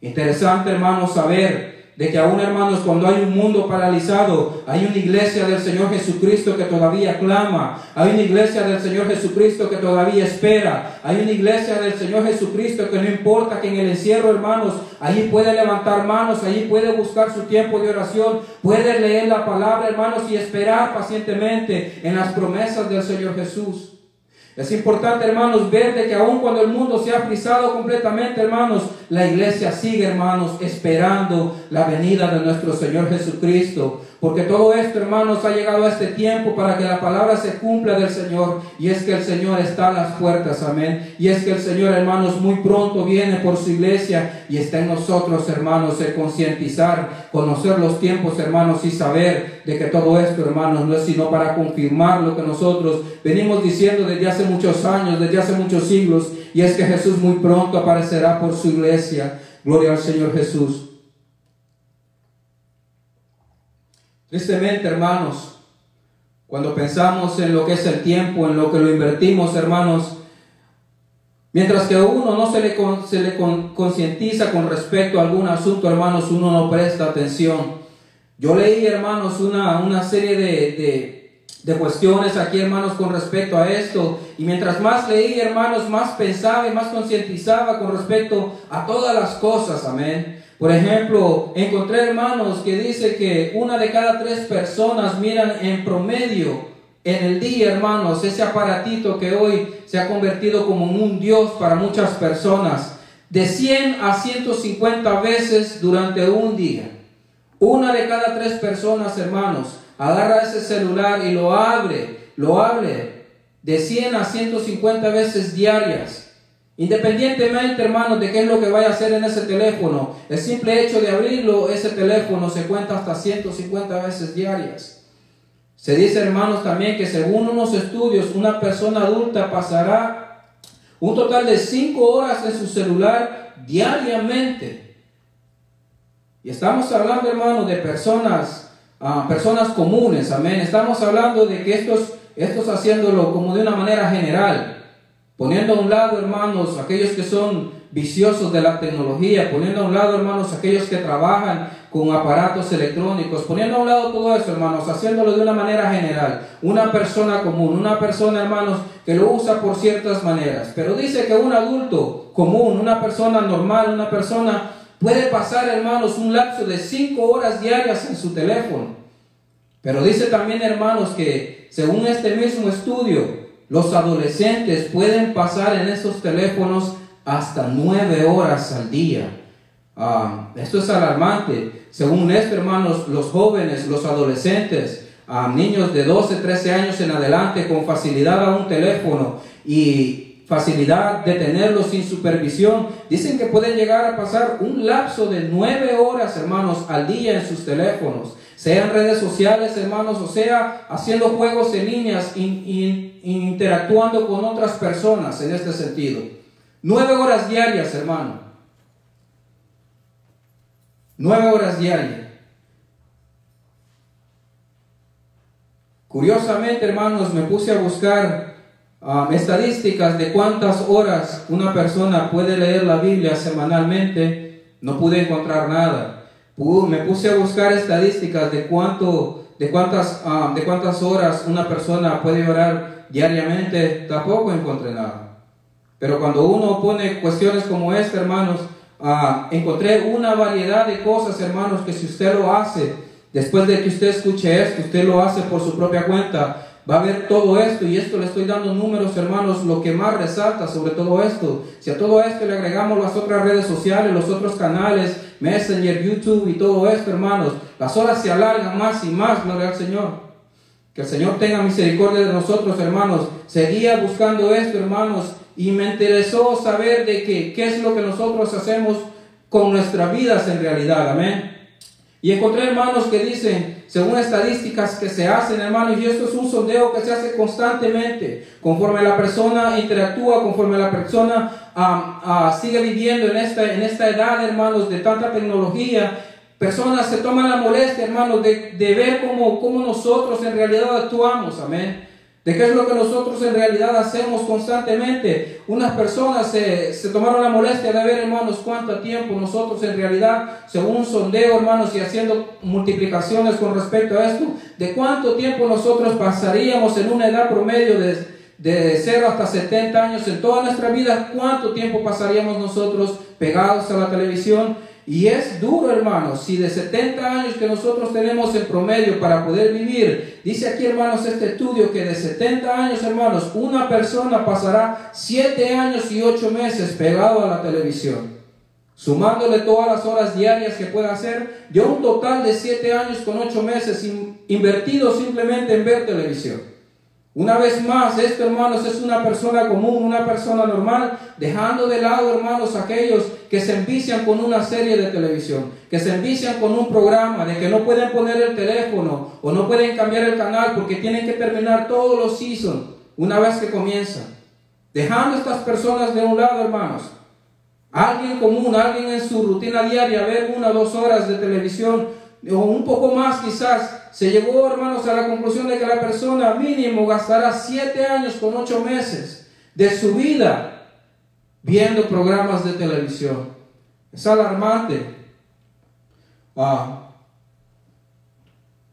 Interesante, hermanos, saber de que aún, hermanos, cuando hay un mundo paralizado, hay una iglesia del Señor Jesucristo que todavía clama, hay una iglesia del Señor Jesucristo que todavía espera, hay una iglesia del Señor Jesucristo que no importa que en el encierro, hermanos, allí puede levantar manos, allí puede buscar su tiempo de oración, puede leer la palabra, hermanos, y esperar pacientemente en las promesas del Señor Jesús. Es importante, hermanos, ver de que aun cuando el mundo se ha frisado completamente, hermanos, la iglesia sigue, hermanos, esperando la venida de nuestro Señor Jesucristo. Porque todo esto, hermanos, ha llegado a este tiempo para que la palabra se cumpla del Señor. Y es que el Señor está a las puertas, amén. Y es que el Señor, hermanos, muy pronto viene por su iglesia. Y está en nosotros, hermanos, el concientizar, conocer los tiempos, hermanos, y saber de que todo esto, hermanos, no es sino para confirmar lo que nosotros venimos diciendo desde hace muchos años, desde hace muchos siglos. Y es que Jesús muy pronto aparecerá por su iglesia. Gloria al Señor Jesús. Tristemente, hermanos, cuando pensamos en lo que es el tiempo, en lo que lo invertimos, hermanos, mientras que a uno no se le concientiza con respecto a algún asunto, hermanos, uno no presta atención. Yo leí, hermanos, una serie de cuestiones aquí, hermanos, con respecto a esto, y mientras más leí, hermanos, más pensaba y más concientizaba con respecto a todas las cosas, amén. Por ejemplo, encontré, hermanos, que dice que 1 de cada 3 personas miran en promedio en el día, hermanos, ese aparatito que hoy se ha convertido como un Dios para muchas personas, de 100 a 150 veces durante un día. 1 de cada 3 personas, hermanos, agarra ese celular y lo abre de 100 a 150 veces diarias. Independientemente, hermanos, de qué es lo que vaya a hacer en ese teléfono, el simple hecho de abrirlo, ese teléfono se cuenta hasta 150 veces diarias. Se dice, hermanos, también que según unos estudios, una persona adulta pasará un total de 5 horas en su celular diariamente. Y estamos hablando, hermanos, de personas comunes, amén. Estamos hablando de que estos haciéndolo como de una manera general. Poniendo a un lado, hermanos, aquellos que son viciosos de la tecnología, poniendo a un lado, hermanos, aquellos que trabajan con aparatos electrónicos, poniendo a un lado todo eso, hermanos, haciéndolo de una manera general. Una persona común, una persona, hermanos, que lo usa por ciertas maneras. Pero dice que un adulto común, una persona normal, una persona puede pasar, hermanos, un lapso de 5 horas diarias en su teléfono. Pero dice también, hermanos, que según este mismo estudio, los adolescentes pueden pasar en esos teléfonos hasta 9 horas al día. Esto es alarmante. Según esto, hermanos, los jóvenes, los adolescentes, niños de 12, 13 años en adelante, con facilidad a un teléfono y facilidad de tenerlo sin supervisión, dicen que pueden llegar a pasar un lapso de 9 horas, hermanos, al día en sus teléfonos, sea en redes sociales, hermanos, o sea haciendo juegos en líneas, interactuando con otras personas en este sentido. 9 horas diarias, hermano. 9 horas diarias. Curiosamente, hermanos, me puse a buscar estadísticas de cuántas horas una persona puede leer la Biblia semanalmente. No pude encontrar nada. Me puse a buscar estadísticas de cuántas horas una persona puede orar diariamente. Tampoco encontré nada. Pero cuando uno pone cuestiones como esta, hermanos, encontré una variedad de cosas, hermanos, que si usted lo hace, después de que usted escuche esto, usted lo hace por su propia cuenta, va a ver todo esto, y esto le estoy dando números, hermanos, lo que más resalta sobre todo esto. Si a todo esto le agregamos las otras redes sociales, los otros canales, Messenger, YouTube y todo esto, hermanos, las horas se alargan más y más, gloria al Señor. Que el Señor tenga misericordia de nosotros, hermanos. Seguía buscando esto, hermanos, y me interesó saber de qué es lo que nosotros hacemos con nuestras vidas en realidad, amén. Y encontré, hermanos, que dicen, según estadísticas que se hacen, hermanos, y esto es un sondeo que se hace constantemente, conforme la persona interactúa, conforme la persona sigue viviendo en esta edad, hermanos, de tanta tecnología. Personas se toman la molestia, hermanos, de ver cómo nosotros en realidad actuamos, amén. De qué es lo que nosotros en realidad hacemos constantemente. Unas personas se tomaron la molestia de ver, hermanos, cuánto tiempo nosotros en realidad, según un sondeo, hermanos, y haciendo multiplicaciones con respecto a esto, de cuánto tiempo nosotros pasaríamos en una edad promedio de 0 hasta 70 años en toda nuestra vida. Cuánto tiempo pasaríamos nosotros pegados a la televisión. Y es duro, hermanos, si de 70 años que nosotros tenemos en promedio para poder vivir, dice aquí, hermanos, este estudio que de 70 años, hermanos, una persona pasará 7 años y 8 meses pegado a la televisión. Sumándole todas las horas diarias que pueda hacer, dio un total de 7 años con 8 meses invertidos simplemente en ver televisión. Una vez más, esto, hermanos, es una persona común, una persona normal, dejando de lado, hermanos, aquellos que se envician con una serie de televisión, que se envician con un programa, de que no pueden poner el teléfono o no pueden cambiar el canal porque tienen que terminar todos los seasons una vez que comienzan. Dejando a estas personas de un lado, hermanos, alguien común, alguien en su rutina diaria, ver 1 o 2 horas de televisión, o un poco más quizás, se llegó, hermanos, a la conclusión de que la persona mínimo gastará 7 años con 8 meses de su vida viendo programas de televisión. Es alarmante.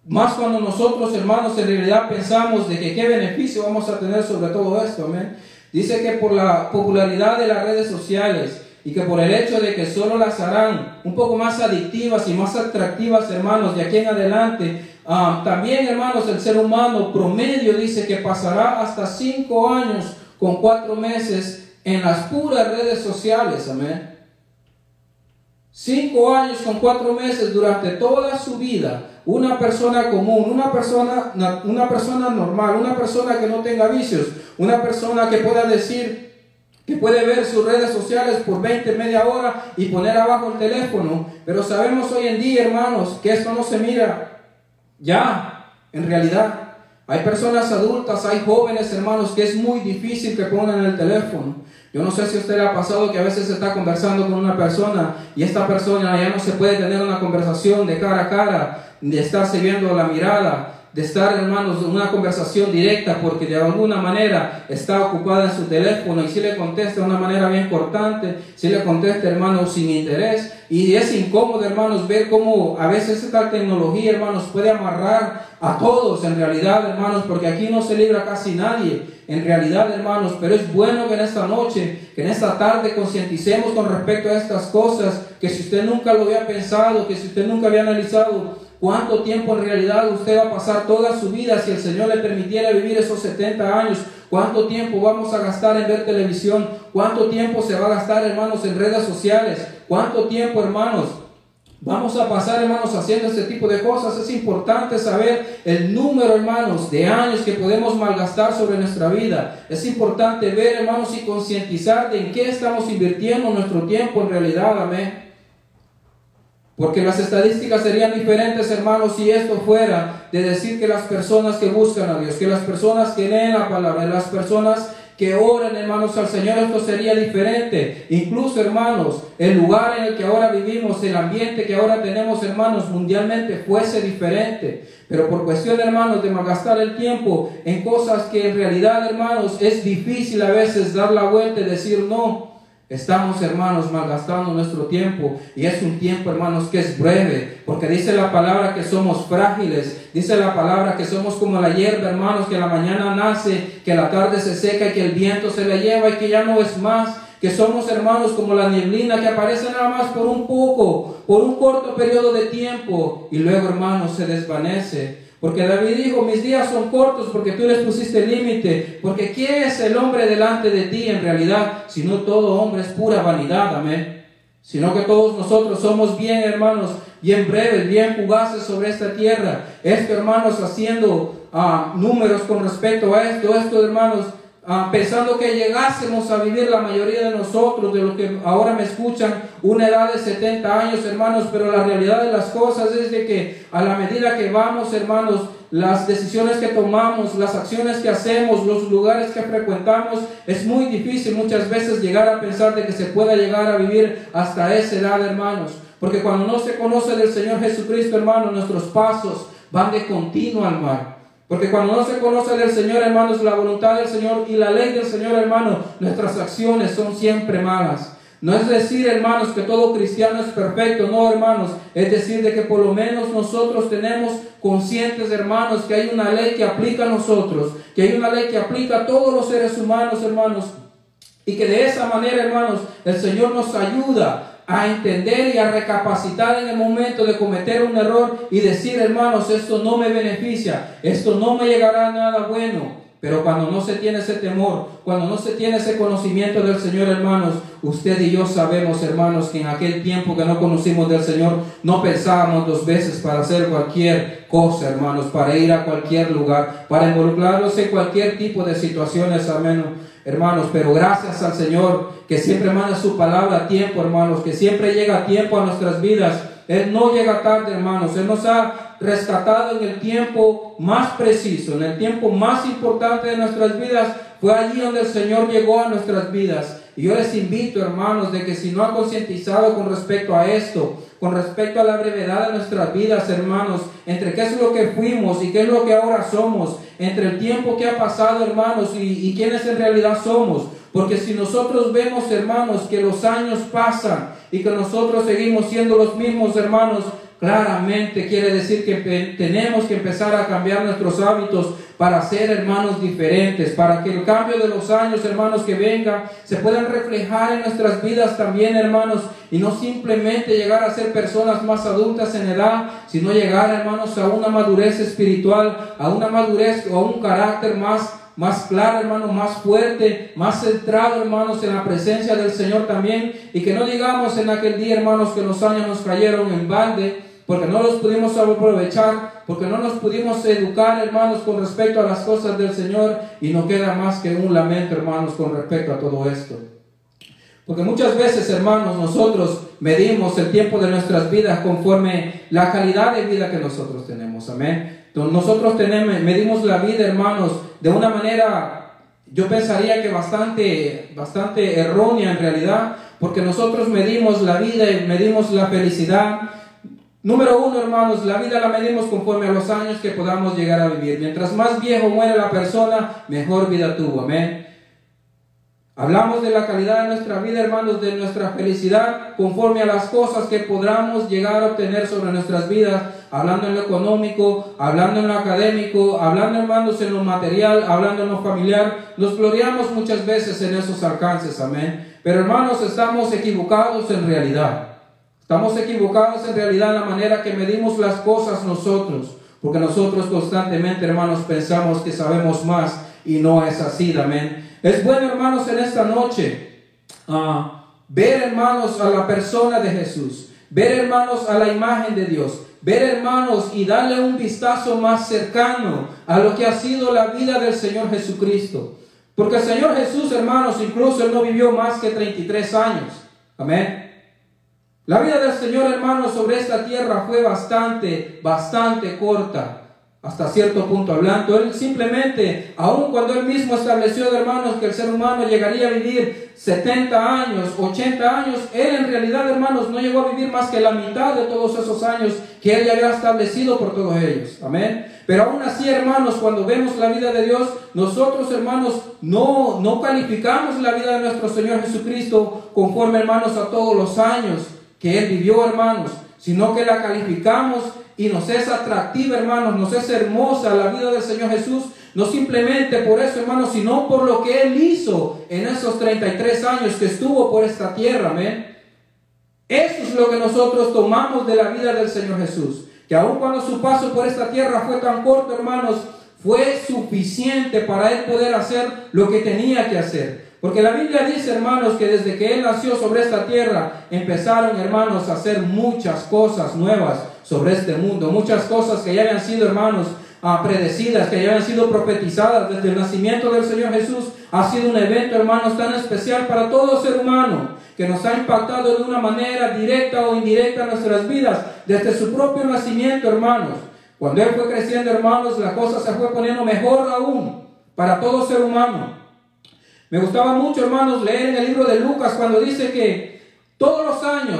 Más cuando nosotros, hermanos, en realidad pensamos de que qué beneficio vamos a tener sobre todo esto, amén. Dice que por la popularidad de las redes sociales y que por el hecho de que solo las harán un poco más adictivas y más atractivas, hermanos, de aquí en adelante, también, hermanos, el ser humano promedio dice que pasará hasta 5 años con 4 meses en las puras redes sociales, amén. 5 años con 4 meses durante toda su vida. Una persona común, una persona normal, una persona que no tenga vicios, una persona que pueda decir que puede ver sus redes sociales por 20, media hora y poner abajo el teléfono. Pero sabemos hoy en día, hermanos, que esto no se mira ya, en realidad. Hay personas adultas, hay jóvenes, hermanos, que es muy difícil que pongan el teléfono. Yo no sé si a usted le ha pasado que a veces se está conversando con una persona y esta persona ya no se puede tener una conversación de cara a cara, de estarse viendo la mirada, de estar, hermanos, en una conversación directa porque de alguna manera está ocupada en su teléfono, y si le contesta de una manera bien cortante, si le contesta, hermanos, sin interés. Y es incómodo, hermanos, ver cómo a veces esta tecnología, hermanos, puede amarrar a todos en realidad, hermanos, porque aquí no se libra casi nadie en realidad, hermanos. Pero es bueno que en esta noche, que en esta tarde concienticemos con respecto a estas cosas, que si usted nunca lo había pensado, que si usted nunca había analizado cuánto tiempo en realidad usted va a pasar toda su vida, si el Señor le permitiera vivir esos 70 años, ¿Cuánto tiempo vamos a gastar en ver televisión? ¿Cuánto tiempo se va a gastar, hermanos, en redes sociales? ¿Cuánto tiempo, hermanos, vamos a pasar, hermanos, haciendo este tipo de cosas? Es importante saber el número, hermanos, de años que podemos malgastar sobre nuestra vida. Es importante ver, hermanos, y concientizar de en qué estamos invirtiendo nuestro tiempo en realidad, amén. Porque las estadísticas serían diferentes, hermanos, si esto fuera de decir que las personas que buscan a Dios, que las personas que leen la palabra, las personas que oran, hermanos, al Señor, esto sería diferente. Incluso, hermanos, el lugar en el que ahora vivimos, el ambiente que ahora tenemos, hermanos, mundialmente fuese diferente. Pero por cuestión, hermanos, de malgastar el tiempo en cosas que en realidad, hermanos, es difícil a veces dar la vuelta y decir no. Estamos, hermanos, malgastando nuestro tiempo, y es un tiempo, hermanos, que es breve, porque dice la palabra que somos frágiles, dice la palabra que somos como la hierba, hermanos, que en la mañana nace, que la tarde se seca y que el viento se la lleva y que ya no es más, que somos, hermanos, como la neblina que aparece nada más por un poco, por un corto periodo de tiempo, y luego, hermanos, se desvanece. Porque David dijo, mis días son cortos porque tú les pusiste límite. Porque ¿quién es el hombre delante de ti en realidad? Sino todo hombre es pura vanidad, amén. Sino que todos nosotros somos bien, hermanos, bien breves, bien fugaces sobre esta tierra. Esto, hermanos, haciendo números con respecto a esto, hermanos, pensando que llegásemos a vivir la mayoría de nosotros, de los que ahora me escuchan, una edad de 70 años, hermanos, pero la realidad de las cosas es de que a la medida que vamos, hermanos, las decisiones que tomamos, las acciones que hacemos, los lugares que frecuentamos, es muy difícil muchas veces llegar a pensar de que se pueda llegar a vivir hasta esa edad, hermanos, porque cuando no se conoce del Señor Jesucristo, hermanos, nuestros pasos van de continuo al mar. Porque cuando no se conoce del Señor, hermanos, la voluntad del Señor y la ley del Señor, hermanos, nuestras acciones son siempre malas. No es decir, hermanos, que todo cristiano es perfecto, no, hermanos. Es decir, de que por lo menos nosotros tenemos conscientes, hermanos, que hay una ley que aplica a nosotros, que hay una ley que aplica a todos los seres humanos, hermanos. Y que de esa manera, hermanos, el Señor nos ayuda a entender y a recapacitar en el momento de cometer un error y decir, hermanos, esto no me beneficia, esto no me llegará a nada bueno. Pero cuando no se tiene ese temor, cuando no se tiene ese conocimiento del Señor, hermanos, usted y yo sabemos, hermanos, que en aquel tiempo que no conocimos del Señor, no pensábamos dos veces para hacer cualquier cosa, hermanos, para ir a cualquier lugar, para involucrarnos en cualquier tipo de situaciones, amén, hermanos. Pero gracias al Señor, que siempre manda su palabra a tiempo, hermanos, que siempre llega a tiempo a nuestras vidas. Él no llega tarde, hermanos. Él nos ha rescatado en el tiempo más preciso, en el tiempo más importante de nuestras vidas. Fue allí donde el Señor llegó a nuestras vidas. Y yo les invito, hermanos, de que si no han concientizado con respecto a esto, con respecto a la brevedad de nuestras vidas, hermanos, entre qué es lo que fuimos y qué es lo que ahora somos, entre el tiempo que ha pasado, hermanos, y quiénes en realidad somos. Porque si nosotros vemos, hermanos, que los años pasan y que nosotros seguimos siendo los mismos, hermanos, claramente quiere decir que tenemos que empezar a cambiar nuestros hábitos para ser, hermanos, diferentes, para que el cambio de los años, hermanos, que vengan, se puedan reflejar en nuestras vidas también, hermanos, y no simplemente llegar a ser personas más adultas en edad, sino llegar, hermanos, a una madurez espiritual, a una madurez o a un carácter más claro, hermano, más fuerte, más centrado, hermanos, en la presencia del Señor también. Y que no digamos en aquel día, hermanos, que los años nos cayeron en balde, porque no los pudimos aprovechar, porque no nos pudimos educar, hermanos, con respecto a las cosas del Señor, y no queda más que un lamento, hermanos, con respecto a todo esto. Porque muchas veces, hermanos, nosotros medimos el tiempo de nuestras vidas conforme la calidad de vida que nosotros tenemos, amén. Entonces, nosotros medimos la vida, hermanos, de una manera, yo pensaría que bastante errónea en realidad, porque nosotros medimos la vida y medimos la felicidad. Número uno, hermanos, la vida la medimos conforme a los años que podamos llegar a vivir. Mientras más viejo muere la persona, mejor vida tuvo, amén. Hablamos de la calidad de nuestra vida, hermanos, de nuestra felicidad, conforme a las cosas que podamos llegar a obtener sobre nuestras vidas, hablando en lo económico, hablando en lo académico, hablando, hermanos, en lo material, hablando en lo familiar. Nos gloriamos muchas veces en esos alcances, amén. Pero, hermanos, estamos equivocados en realidad. Estamos equivocados en realidad en la manera que medimos las cosas nosotros, porque nosotros constantemente, hermanos, pensamos que sabemos más y no es así, amén. Es bueno, hermanos, en esta noche ver, hermanos, a la persona de Jesús, ver, hermanos, a la imagen de Dios, ver, hermanos, y darle un vistazo más cercano a lo que ha sido la vida del Señor Jesucristo. Porque el Señor Jesús, hermanos, incluso Él no vivió más que 33 años. Amén. La vida del Señor, hermanos, sobre esta tierra fue bastante corta. Hasta cierto punto hablando, Él simplemente, aun cuando Él mismo estableció, hermanos, que el ser humano llegaría a vivir 70 años, 80 años, Él en realidad, hermanos, no llegó a vivir más que la mitad de todos esos años que Él ya había establecido por todos ellos. Amén. Pero aún así, hermanos, cuando vemos la vida de Dios, nosotros, hermanos, no calificamos la vida de nuestro Señor Jesucristo conforme, hermanos, a todos los años que Él vivió, hermanos, sino que la calificamos y nos es atractiva, hermanos, nos es hermosa la vida del Señor Jesús, no simplemente por eso, hermanos, sino por lo que Él hizo en esos 33 años que estuvo por esta tierra, amén. Eso es lo que nosotros tomamos de la vida del Señor Jesús, que aun cuando su paso por esta tierra fue tan corto, hermanos, fue suficiente para Él poder hacer lo que tenía que hacer. Porque la Biblia dice, hermanos, que desde que Él nació sobre esta tierra, empezaron, hermanos, a hacer muchas cosas nuevas sobre este mundo. Muchas cosas que ya habían sido, hermanos, predecidas, que ya habían sido profetizadas desde el nacimiento del Señor Jesús. Ha sido un evento, hermanos, tan especial para todo ser humano, que nos ha impactado de una manera directa o indirecta en nuestras vidas, desde su propio nacimiento, hermanos. Cuando Él fue creciendo, hermanos, la cosa se fue poniendo mejor aún para todo ser humano. Me gustaba mucho, hermanos, leer en el libro de Lucas cuando dice que todos los años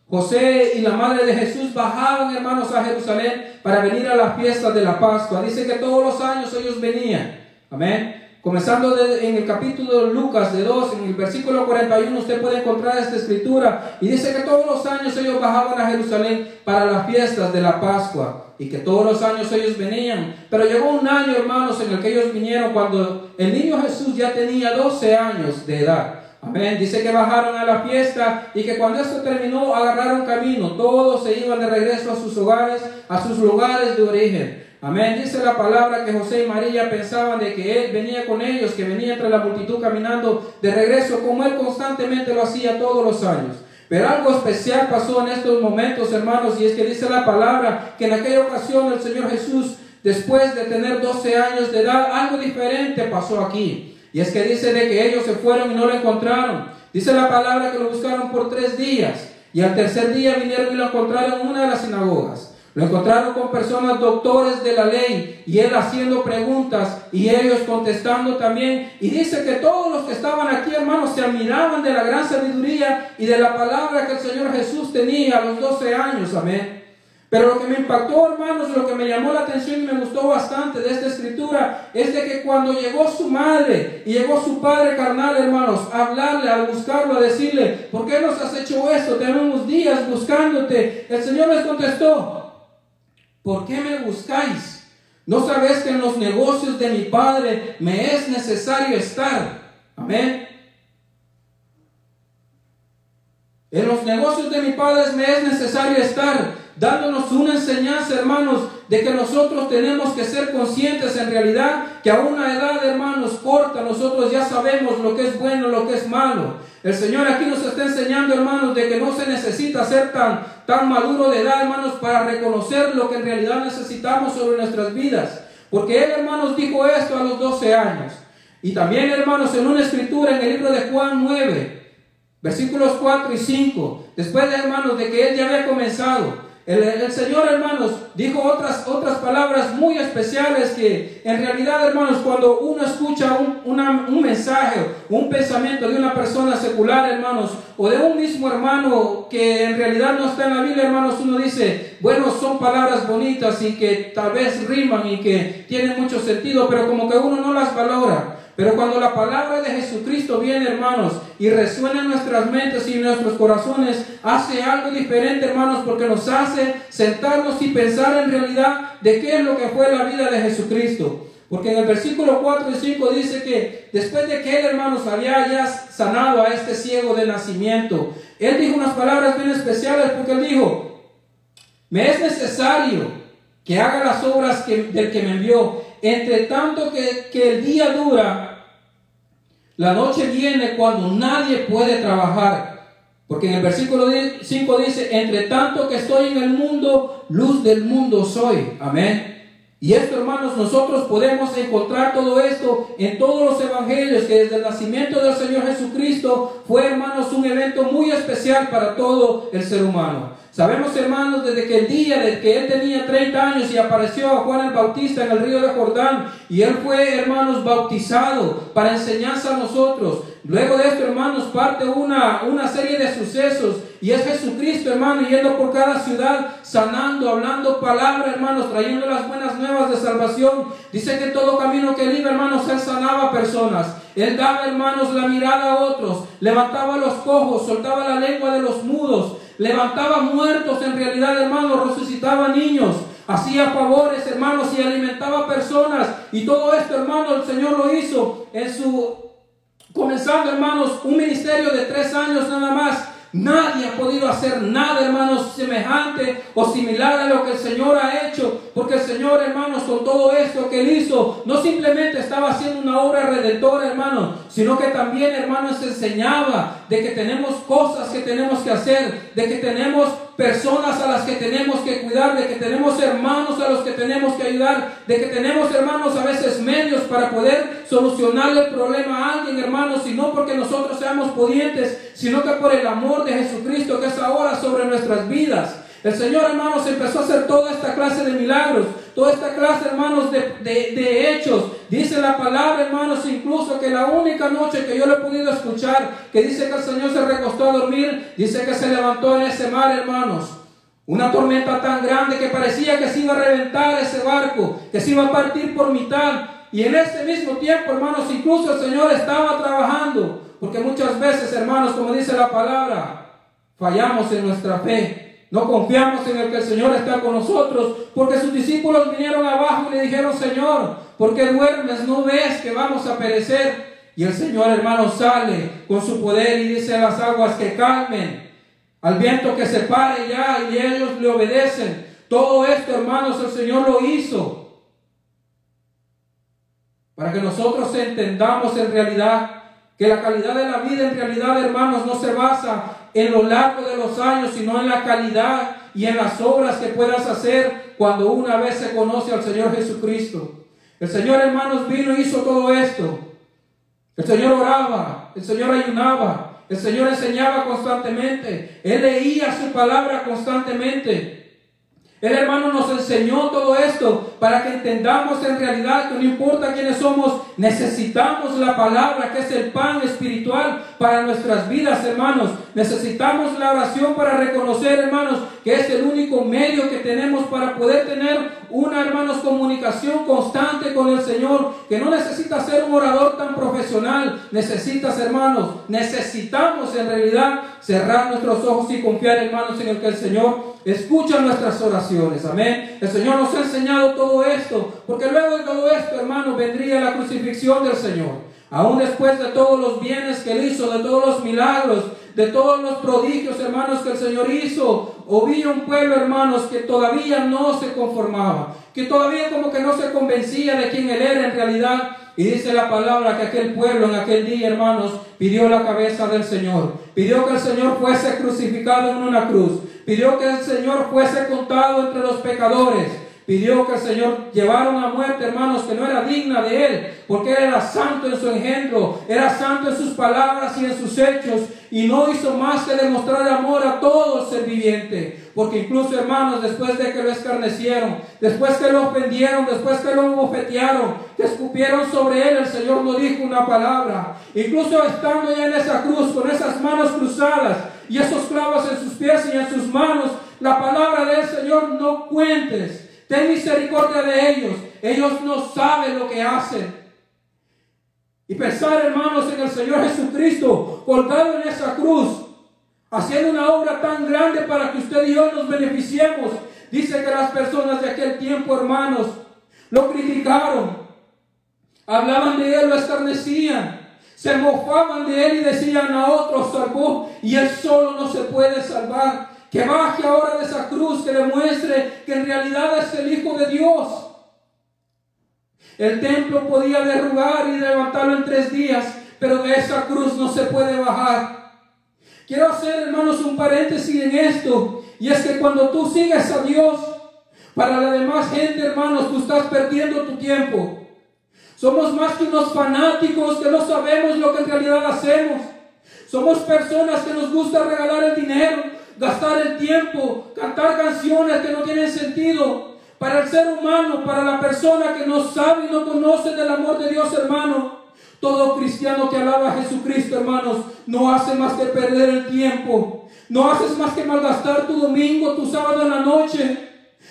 José y la madre de Jesús bajaban, hermanos, a Jerusalén para venir a las fiestas de la Pascua. Dice que todos los años ellos venían. Amén. Comenzando en el capítulo de Lucas de 2, en el versículo 41, usted puede encontrar esta escritura. Y dice que todos los años ellos bajaban a Jerusalén para las fiestas de la Pascua. Y que todos los años ellos venían. Pero llegó un año, hermanos, en el que ellos vinieron cuando el niño Jesús ya tenía 12 años de edad. Amén. Dice que bajaron a la fiesta y que cuando esto terminó agarraron camino. Todos se iban de regreso a sus hogares, a sus lugares de origen. Amén. Dice la palabra que José y María pensaban de que Él venía con ellos, que venía entre la multitud caminando de regreso, como Él constantemente lo hacía todos los años. Pero algo especial pasó en estos momentos, hermanos, y es que dice la palabra que en aquella ocasión el Señor Jesús, después de tener 12 años de edad, algo diferente pasó aquí. Y es que dice de que ellos se fueron y no lo encontraron. Dice la palabra que lo buscaron por 3 días. Y al tercer día vinieron y lo encontraron en una de las sinagogas. Lo encontraron con personas doctores de la ley y Él haciendo preguntas y ellos contestando también. Y dice que todos los que estaban aquí, hermanos, se admiraban de la gran sabiduría y de la palabra que el Señor Jesús tenía a los 12 años. Amén. Pero lo que me impactó, hermanos, lo que me llamó la atención y me gustó bastante de esta escritura es de que cuando llegó su madre y llegó su padre carnal, hermanos, a hablarle, a buscarlo, a decirle: ¿por qué nos has hecho esto? Tenemos días buscándote. El Señor les contestó: ¿por qué me buscáis? ¿No sabéis que en los negocios de mi Padre me es necesario estar? Amén. En los negocios de mi Padre me es necesario estar, dándonos una enseñanza, hermanos, de que nosotros tenemos que ser conscientes en realidad que a una edad, hermanos, corta, nosotros ya sabemos lo que es bueno, lo que es malo. El Señor aquí nos está enseñando, hermanos, de que no se necesita ser tan maduro de edad, hermanos, para reconocer lo que en realidad necesitamos sobre nuestras vidas. Porque Él, hermanos, dijo esto a los 12 años. Y también, hermanos, en una escritura en el libro de Juan 9, versículos 4 y 5, después de, hermanos, de que Él ya había comenzado, el Señor, hermanos, dijo otras palabras muy especiales que en realidad, hermanos, cuando uno escucha un mensaje, un pensamiento de una persona secular, hermanos, o de un mismo hermano que en realidad no está en la Biblia, hermanos, uno dice: bueno, son palabras bonitas y que tal vez riman y que tienen mucho sentido, pero como que uno no las valora. Pero cuando la palabra de Jesucristo viene, hermanos, y resuena en nuestras mentes y en nuestros corazones, hace algo diferente, hermanos, porque nos hace sentarnos y pensar en realidad de qué es lo que fue la vida de Jesucristo. Porque en el versículo 4 y 5 dice que después de que Él, hermanos, había ya sanado a este ciego de nacimiento, Él dijo unas palabras bien especiales, porque Él dijo: me es necesario que haga las obras del que me envió. entre tanto que el día dura, la noche viene cuando nadie puede trabajar. Porque en el versículo 5 dice, entre tanto que estoy en el mundo, luz del mundo soy. Amén. Y esto, hermanos, nosotros podemos encontrar todo esto en todos los evangelios, que desde el nacimiento del Señor Jesucristo fue, hermanos, un evento muy especial para todo el ser humano. Sabemos, hermanos, desde que el día de que él tenía 30 años y apareció a Juan el Bautista en el río de Jordán, y él fue, hermanos, bautizado para enseñanza a nosotros. Luego de esto, hermanos, parte una serie de sucesos, y es Jesucristo, hermano, yendo por cada ciudad, sanando, hablando palabra, hermanos, trayendo las buenas nuevas de salvación. Dice que todo camino que él iba, hermanos, él sanaba personas. Él daba, hermanos, la mirada a otros, levantaba a los cojos, soltaba la lengua de los mudos, levantaba muertos, en realidad, hermanos, resucitaba niños, hacía favores, hermanos, y alimentaba personas. Y todo esto, hermanos, el Señor lo hizo comenzando, hermanos, un ministerio de 3 años nada más. Nadie ha podido hacer nada, hermanos, semejante o similar a lo que el Señor ha hecho, porque el Señor, hermanos, con todo esto que él hizo, no simplemente estaba haciendo una obra redentora, hermanos, sino que también, hermanos, enseñaba de que tenemos cosas que tenemos que hacer, de que tenemos personas a las que tenemos que cuidar, de que tenemos hermanos a los que tenemos que ayudar, de que tenemos, hermanos, a veces medios para poder solucionarle el problema a alguien, hermanos, y no porque nosotros seamos pudientes, sino que por el amor de Jesucristo que es ahora sobre nuestras vidas. El Señor, hermanos, empezó a hacer toda esta clase de milagros, toda esta clase, hermanos, de hechos. Dice la palabra, hermanos, incluso que la única noche que yo lo he podido escuchar, que dice que el Señor se recostó a dormir, dice que se levantó en ese mar, hermanos, una tormenta tan grande que parecía que se iba a reventar ese barco, que se iba a partir por mitad. Y en ese mismo tiempo, hermanos, incluso el Señor estaba trabajando, porque muchas veces, hermanos, como dice la palabra, fallamos en nuestra fe. No confiamos en el que el Señor está con nosotros, porque sus discípulos vinieron abajo y le dijeron, Señor, ¿por qué duermes? ¿No ves que vamos a perecer? Y el Señor, hermano, sale con su poder y dice a las aguas que calmen, al viento que se pare ya, y ellos le obedecen. Todo esto, hermanos, el Señor lo hizo para que nosotros entendamos en realidad que la calidad de la vida, en realidad, hermanos, no se basa en lo largo de los años, sino en la calidad y en las obras que puedas hacer cuando una vez se conoce al Señor Jesucristo. El Señor, hermanos, vino y hizo todo esto. El Señor oraba, el Señor ayunaba, el Señor enseñaba constantemente, Él leía su palabra constantemente. El hermano nos enseñó todo esto para que entendamos en realidad que no importa quiénes somos, necesitamos la palabra, que es el pan espiritual para nuestras vidas, hermanos. Necesitamos la oración para reconocer, hermanos, que es el único medio que tenemos para poder tener una, hermanos, comunicación constante con el Señor, que no necesita ser un orador tan profesional. Necesitas, hermanos, necesitamos en realidad cerrar nuestros ojos y confiar, hermanos, en el que el Señor escucha nuestras oraciones. Amén. El Señor nos ha enseñado todo esto, porque luego de todo esto, hermanos, vendría la crucifixión del Señor. Aún después de todos los bienes que Él hizo, de todos los milagros, de todos los prodigios, hermanos, que el Señor hizo, había un pueblo, hermanos, que todavía no se conformaba, que todavía como que no se convencía de quién Él era en realidad. Y dice la palabra que aquel pueblo en aquel día, hermanos, pidió la cabeza del Señor, pidió que el Señor fuese crucificado en una cruz, pidió que el Señor fuese contado entre los pecadores, pidió que el Señor llevara una muerte, hermanos, que no era digna de Él, porque Él era santo en su engendro, era santo en sus palabras y en sus hechos, y no hizo más que demostrar amor a todo ser viviente. Porque incluso, hermanos, después de que lo escarnecieron, después que lo ofendieron, después que lo bofetearon, que escupieron sobre Él, el Señor no dijo una palabra. Incluso estando ya en esa cruz, con esas manos cruzadas y esos clavos en sus pies y en sus manos, la palabra del Señor: no cuentes, ten misericordia de ellos, ellos no saben lo que hacen. Y pensar, hermanos, en el Señor Jesucristo colgado en esa cruz, haciendo una obra tan grande para que usted y yo nos beneficiemos. Dice que las personas de aquel tiempo, hermanos, lo criticaron, hablaban de Él, lo escarnecían, se mofaban de Él y decían: a otros salvó y Él solo no se puede salvar. Que baje ahora de esa cruz, que demuestre que en realidad es el Hijo de Dios. El templo podía derrubar y levantarlo en 3 días, pero de esa cruz no se puede bajar. Quiero hacer, hermanos, un paréntesis en esto, y es que cuando tú sigues a Dios, para la demás gente, hermanos, tú estás perdiendo tu tiempo. Somos más que unos fanáticos que no sabemos lo que en realidad hacemos. Somos personas que nos gusta regalar el dinero, gastar el tiempo, cantar canciones que no tienen sentido. Para el ser humano, para la persona que no sabe y no conoce del amor de Dios, hermano, todo cristiano que alaba a Jesucristo, hermanos, no hace más que perder el tiempo. No haces más que malgastar tu domingo, tu sábado en la noche.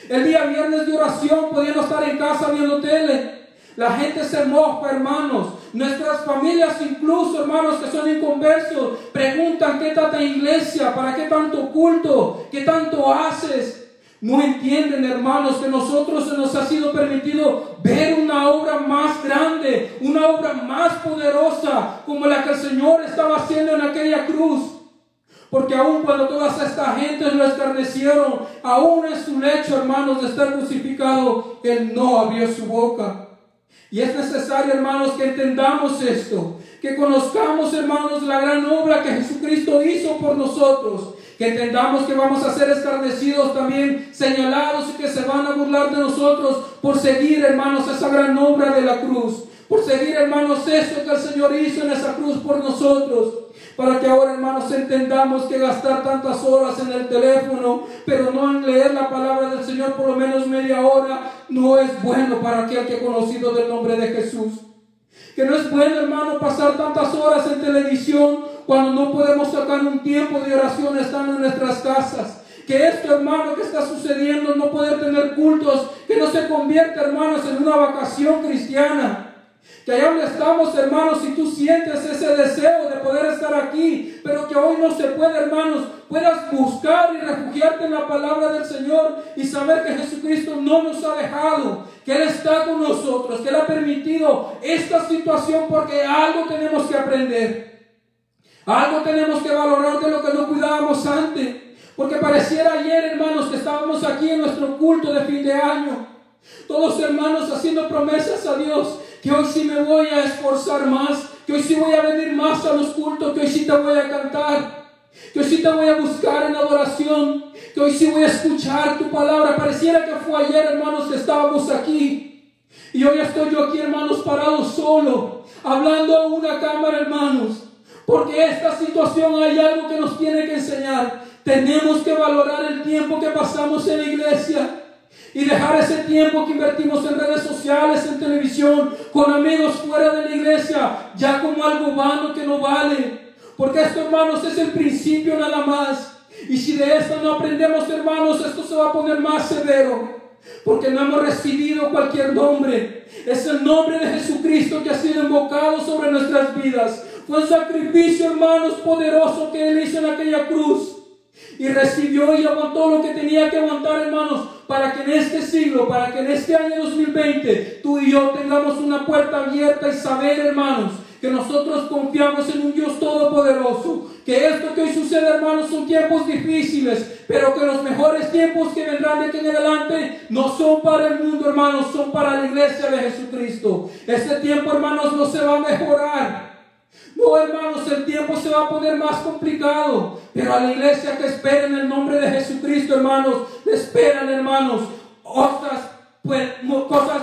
El día viernes de oración, pudiendo estar en casa viendo tele. La gente se moja, hermanos. Nuestras familias, incluso, hermanos, que son inconversos, preguntan: ¿qué tanta iglesia? ¿Para qué tanto culto? ¿Qué tanto haces? No entienden, hermanos, que nosotros se nos ha sido permitido ver una obra más grande, una obra más poderosa, como la que el Señor estaba haciendo en aquella cruz. Porque aún cuando todas estas gentes lo escarnecieron, aún en su lecho, hermanos, de estar crucificado, Él no abrió su boca. Y es necesario, hermanos, que entendamos esto, que conozcamos, hermanos, la gran obra que Jesucristo hizo por nosotros, que entendamos que vamos a ser escarnecidos también, señalados, y que se van a burlar de nosotros por seguir, hermanos, esa gran obra de la cruz, por seguir, hermanos, eso que el Señor hizo en esa cruz por nosotros. Para que ahora, hermanos, entendamos que gastar tantas horas en el teléfono, pero no en leer la palabra del Señor por lo menos media hora, no es bueno para aquel que ha conocido del nombre de Jesús. Que no es bueno, hermano, pasar tantas horas en televisión cuando no podemos sacar un tiempo de oración estando en nuestras casas. Que esto, hermano, que está sucediendo, no poder tener cultos, que no se convierta, hermanos, en una vacación cristiana. Que allá donde estamos, hermanos, si tú sientes ese deseo de poder estar aquí, pero que hoy no se puede, hermanos, puedas buscar y refugiarte en la palabra del Señor y saber que Jesucristo no nos ha dejado, que Él está con nosotros, que Él ha permitido esta situación porque algo tenemos que aprender. Algo tenemos que valorar de lo que no cuidábamos antes. Porque pareciera ayer, hermanos, que estábamos aquí en nuestro culto de fin de año. Todos, hermanos, haciendo promesas a Dios, que hoy sí me voy a esforzar más, que hoy sí voy a venir más a los cultos, que hoy sí te voy a cantar, que hoy sí te voy a buscar en adoración, que hoy sí voy a escuchar tu palabra. Pareciera que fue ayer, hermanos, que estábamos aquí. Y hoy estoy yo aquí, hermanos, parado solo, hablando a una cámara, hermanos. Porque esta situación hay algo que nos tiene que enseñar. Tenemos que valorar el tiempo que pasamos en la iglesia y dejar ese tiempo que invertimos en redes sociales, en televisión, con amigos fuera de la iglesia, ya como algo vano que no vale. Porque esto, hermanos, es el principio nada más. Y si de esto no aprendemos, hermanos, esto se va a poner más severo. Porque no hemos recibido cualquier nombre. Es el nombre de Jesucristo que ha sido invocado sobre nuestras vidas. Fue un sacrificio, hermanos, poderoso que Él hizo en aquella cruz. Y recibió y aguantó lo que tenía que aguantar, hermanos, para que en este siglo, para que en este año 2020, tú y yo tengamos una puerta abierta y saber, hermanos, que nosotros confiamos en un Dios todopoderoso. Que esto que hoy sucede, hermanos, son tiempos difíciles, pero que los mejores tiempos que vendrán de aquí en adelante no son para el mundo, hermanos, son para la iglesia de Jesucristo. Este tiempo, hermanos, no se va a mejorar. No, hermanos, el tiempo se va a poner más complicado, pero a la iglesia que espera en el nombre de Jesucristo, hermanos, le esperan, hermanos, cosas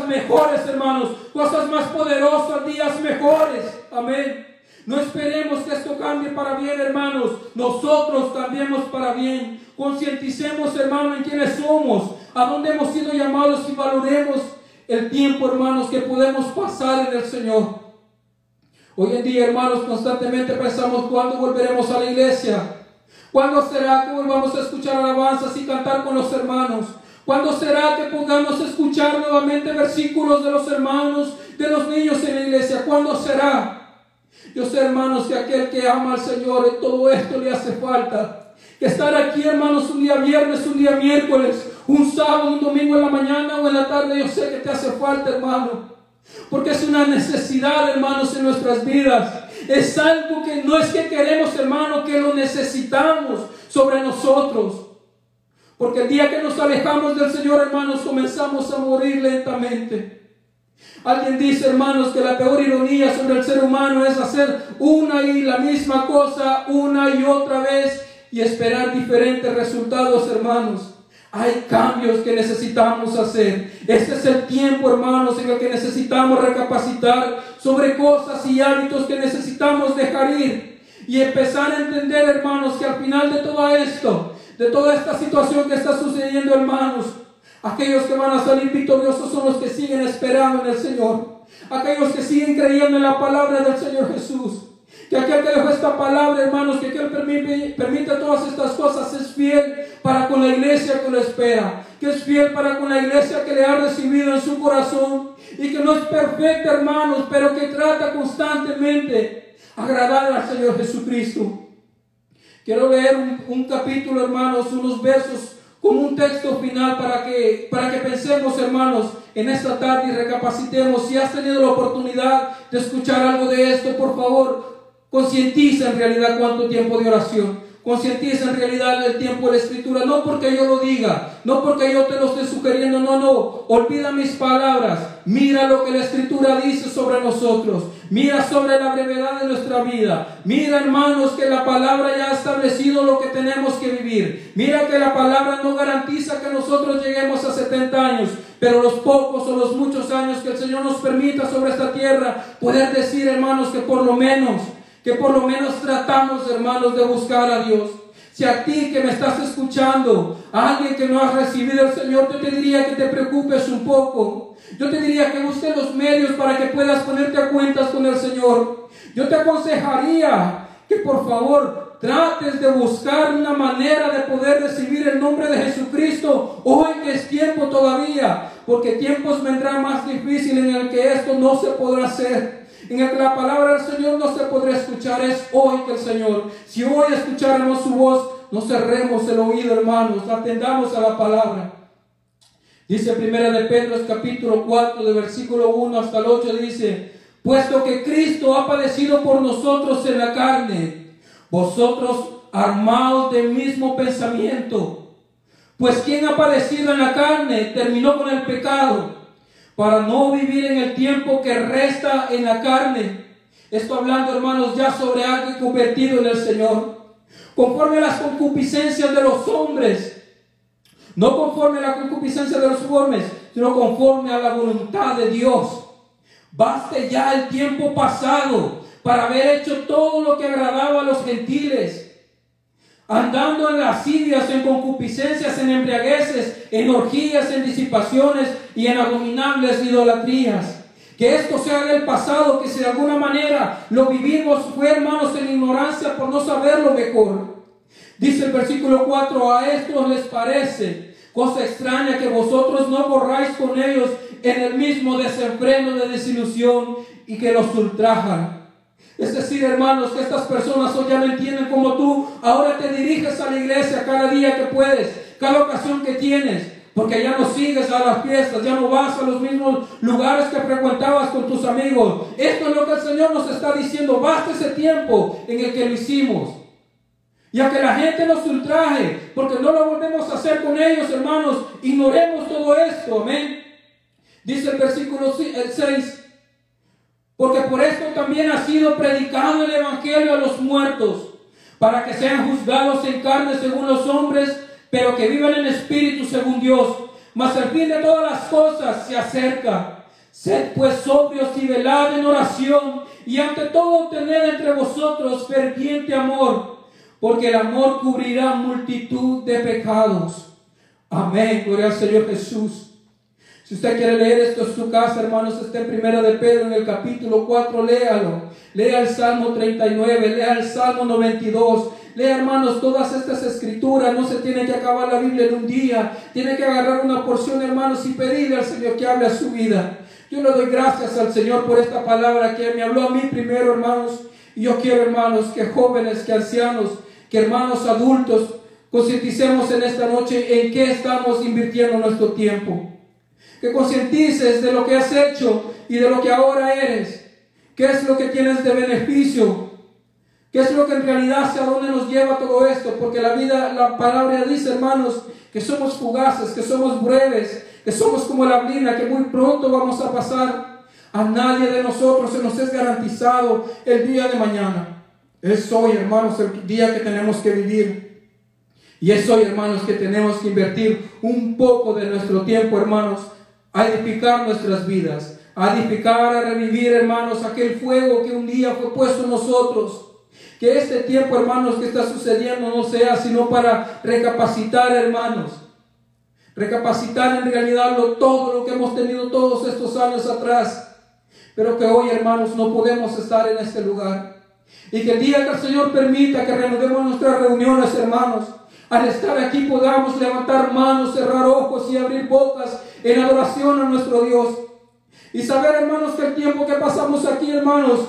mejores, hermanos, cosas más poderosas, días mejores. Amén. No esperemos que esto cambie para bien, hermanos. Nosotros cambiemos para bien. Concienticemos, hermanos, en quiénes somos, a dónde hemos sido llamados y valoremos el tiempo, hermanos, que podemos pasar en el Señor. Hoy en día, hermanos, constantemente pensamos: ¿cuándo volveremos a la iglesia? ¿Cuándo será que volvamos a escuchar alabanzas y cantar con los hermanos? ¿Cuándo será que podamos escuchar nuevamente versículos de los hermanos, de los niños en la iglesia? ¿Cuándo será? Yo sé, hermanos, que aquel que ama al Señor, en todo esto le hace falta. Que estar aquí, hermanos, un día viernes, un día miércoles, un sábado, un domingo en la mañana o en la tarde, yo sé que te hace falta, hermano. Porque es una necesidad, hermanos, en nuestras vidas. Es algo que no es que queremos, hermano, que lo necesitamos sobre nosotros. Porque el día que nos alejamos del Señor, hermanos, comenzamos a morir lentamente. Alguien dice, hermanos, que la peor ironía sobre el ser humano es hacer una y la misma cosa una y otra vez y esperar diferentes resultados, hermanos. Hay cambios que necesitamos hacer. Este es el tiempo, hermanos, en el que necesitamos recapacitar sobre cosas y hábitos que necesitamos dejar ir y empezar a entender, hermanos, que al final de todo esto, de toda esta situación que está sucediendo, hermanos, aquellos que van a salir victoriosos son los que siguen esperando en el Señor, aquellos que siguen creyendo en la palabra del Señor Jesús. Que aquel que dejó esta palabra, hermanos, que aquel permite todas estas cosas, es fiel para con la iglesia que lo espera, que es fiel para con la iglesia que le ha recibido en su corazón y que no es perfecta, hermanos, pero que trata constantemente agradar al Señor Jesucristo. Quiero leer un capítulo, hermanos, unos versos como un texto final para que pensemos, hermanos, en esta tarde y recapacitemos. Si has tenido la oportunidad de escuchar algo de esto, por favor, concientiza en realidad cuánto tiempo de oración, concientiza en realidad el tiempo de la escritura, no porque yo lo diga, no porque yo te lo esté sugiriendo, no, olvida mis palabras, mira lo que la escritura dice sobre nosotros, mira sobre la brevedad de nuestra vida, mira, hermanos, que la palabra ya ha establecido lo que tenemos que vivir, mira que la palabra no garantiza que nosotros lleguemos a 70 años, pero los pocos o los muchos años que el Señor nos permita sobre esta tierra, poder decir, hermanos, que por lo menos tratamos, hermanos, de buscar a Dios. Si a ti que me estás escuchando, a alguien que no has recibido al Señor, yo te diría que te preocupes un poco. Yo te diría que busques los medios para que puedas ponerte a cuentas con el Señor. Yo te aconsejaría que por favor trates de buscar una manera de poder recibir el nombre de Jesucristo hoy que es tiempo todavía, porque tiempos vendrán más difíciles en el que esto no se podrá hacer, en el que la palabra del Señor no se podrá escuchar. Es hoy que el Señor, si hoy escucháramos su voz, no cerremos el oído, hermanos, atendamos a la palabra. Dice 1 de Pedro capítulo 4 de versículo 1 hasta el 8, dice: puesto que Cristo ha padecido por nosotros en la carne, vosotros armaos del mismo pensamiento. Pues quien ha padecido en la carne terminó con el pecado, para no vivir en el tiempo que resta en la carne. Esto hablando, hermanos, ya sobre alguien convertido en el Señor, conforme a las concupiscencias de los hombres, no conforme a la concupiscencia de los hombres, sino conforme a la voluntad de Dios. Baste ya el tiempo pasado para haber hecho todo lo que agradaba a los gentiles, andando en lascivias, en concupiscencias, en embriagueces, en orgías, en disipaciones y en abominables idolatrías. Que esto sea del pasado, que si de alguna manera lo vivimos fue, hermanos, en ignorancia por no saberlo mejor. Dice el versículo 4: a estos les parece cosa extraña que vosotros no borráis con ellos en el mismo desenfreno de desilusión y que los ultrajan. Es decir, hermanos, que estas personas hoy ya no entienden como tú ahora te diriges a la iglesia cada día que puedes, cada ocasión que tienes, porque ya no sigues a las fiestas, ya no vas a los mismos lugares que frecuentabas con tus amigos. Esto es lo que el Señor nos está diciendo. Basta ese tiempo en el que lo hicimos, y a que la gente nos ultraje, porque no lo volvemos a hacer con ellos, hermanos. Ignoremos todo esto, amén. Dice el versículo 6: porque por esto también ha sido predicado el evangelio a los muertos, para que sean juzgados en carne según los hombres, pero que vivan en espíritu según Dios. Mas el fin de todas las cosas se acerca. Sed pues sobrios y velad en oración, y ante todo tened entre vosotros ferviente amor, porque el amor cubrirá multitud de pecados. Amén, gloria al Señor Jesús. Si usted quiere leer esto en su casa, hermanos, está en 1 de Pedro en el capítulo 4, léalo. Lea el Salmo 39, lea el Salmo 92. Lea, hermanos, todas estas escrituras. No se tiene que acabar la Biblia en un día. Tiene que agarrar una porción, hermanos, y pedirle al Señor que hable a su vida. Yo le doy gracias al Señor por esta palabra que me habló a mí primero, hermanos. Y yo quiero, hermanos, que jóvenes, que ancianos, que hermanos adultos, concienticemos en esta noche en qué estamos invirtiendo nuestro tiempo. Que concientices de lo que has hecho y de lo que ahora eres. ¿Qué es lo que tienes de beneficio ¿Qué es lo que en realidad, hacia dónde nos lleva todo esto? Porque la vida, la palabra dice, hermanos, que somos fugaces, que somos breves, que somos como la neblina, que muy pronto vamos a pasar. A nadie de nosotros se nos es garantizado el día de mañana. Es hoy, hermanos, el día que tenemos que vivir. Y es hoy, hermanos, que tenemos que invertir un poco de nuestro tiempo, hermanos, a edificar nuestras vidas, a edificar, a revivir, hermanos, aquel fuego que un día fue puesto en nosotros. Que este tiempo, hermanos, que está sucediendo no sea sino para recapacitar, hermanos. Recapacitar en realidad todo lo que hemos tenido todos estos años atrás. Pero que hoy, hermanos, no podemos estar en este lugar. Y que el día que el Señor permita que reanudemos nuestras reuniones, hermanos, al estar aquí podamos levantar manos, cerrar ojos y abrir bocas en adoración a nuestro Dios. Y saber, hermanos, que el tiempo que pasamos aquí, hermanos,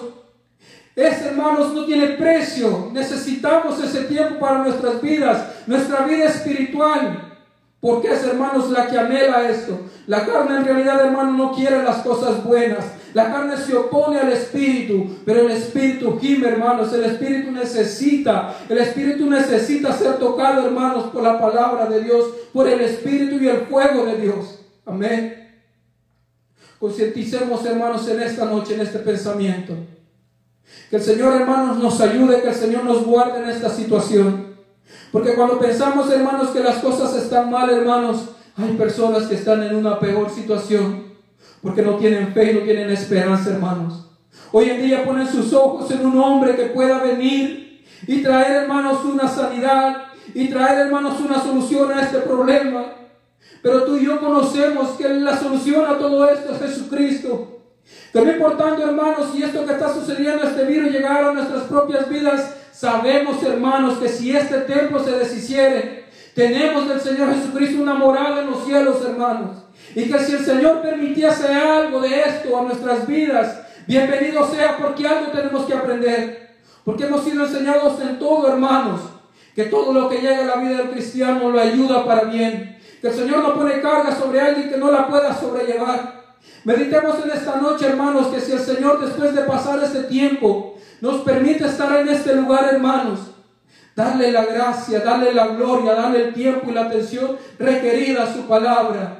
hermanos, no tiene precio. Necesitamos ese tiempo para nuestras vidas, nuestra vida espiritual. Porque es, hermanos, la que anhela esto. La carne en realidad, hermanos, no quiere las cosas buenas. La carne se opone al Espíritu, pero el Espíritu gime, hermanos. El Espíritu necesita ser tocado, hermanos, por la palabra de Dios, por el Espíritu y el fuego de Dios. Amén. Concienticemos, hermanos, en esta noche, en este pensamiento. Que el Señor, hermanos, nos ayude, que el Señor nos guarde en esta situación. Porque cuando pensamos, hermanos, que las cosas están mal, hermanos, hay personas que están en una peor situación. Porque no tienen fe y no tienen esperanza, hermanos. Hoy en día ponen sus ojos en un hombre que pueda venir y traer, hermanos, una sanidad y traer, hermanos, una solución a este problema. Pero tú y yo conocemos que la solución a todo esto es Jesucristo. Que no importando, hermanos, si esto que está sucediendo, este virus, llegara a nuestras propias vidas, sabemos, hermanos, que si este templo se deshiciere, tenemos del Señor Jesucristo una morada en los cielos, hermanos. Y que si el Señor permitiese algo de esto a nuestras vidas, bienvenido sea, porque algo tenemos que aprender. Porque hemos sido enseñados en todo, hermanos, que todo lo que llega a la vida del cristiano lo ayuda para bien. Que el Señor no pone carga sobre alguien que no la pueda sobrellevar. Meditemos en esta noche, hermanos, que si el Señor, después de pasar este tiempo, nos permite estar en este lugar, hermanos, darle la gracia, darle la gloria, darle el tiempo y la atención requerida a su palabra.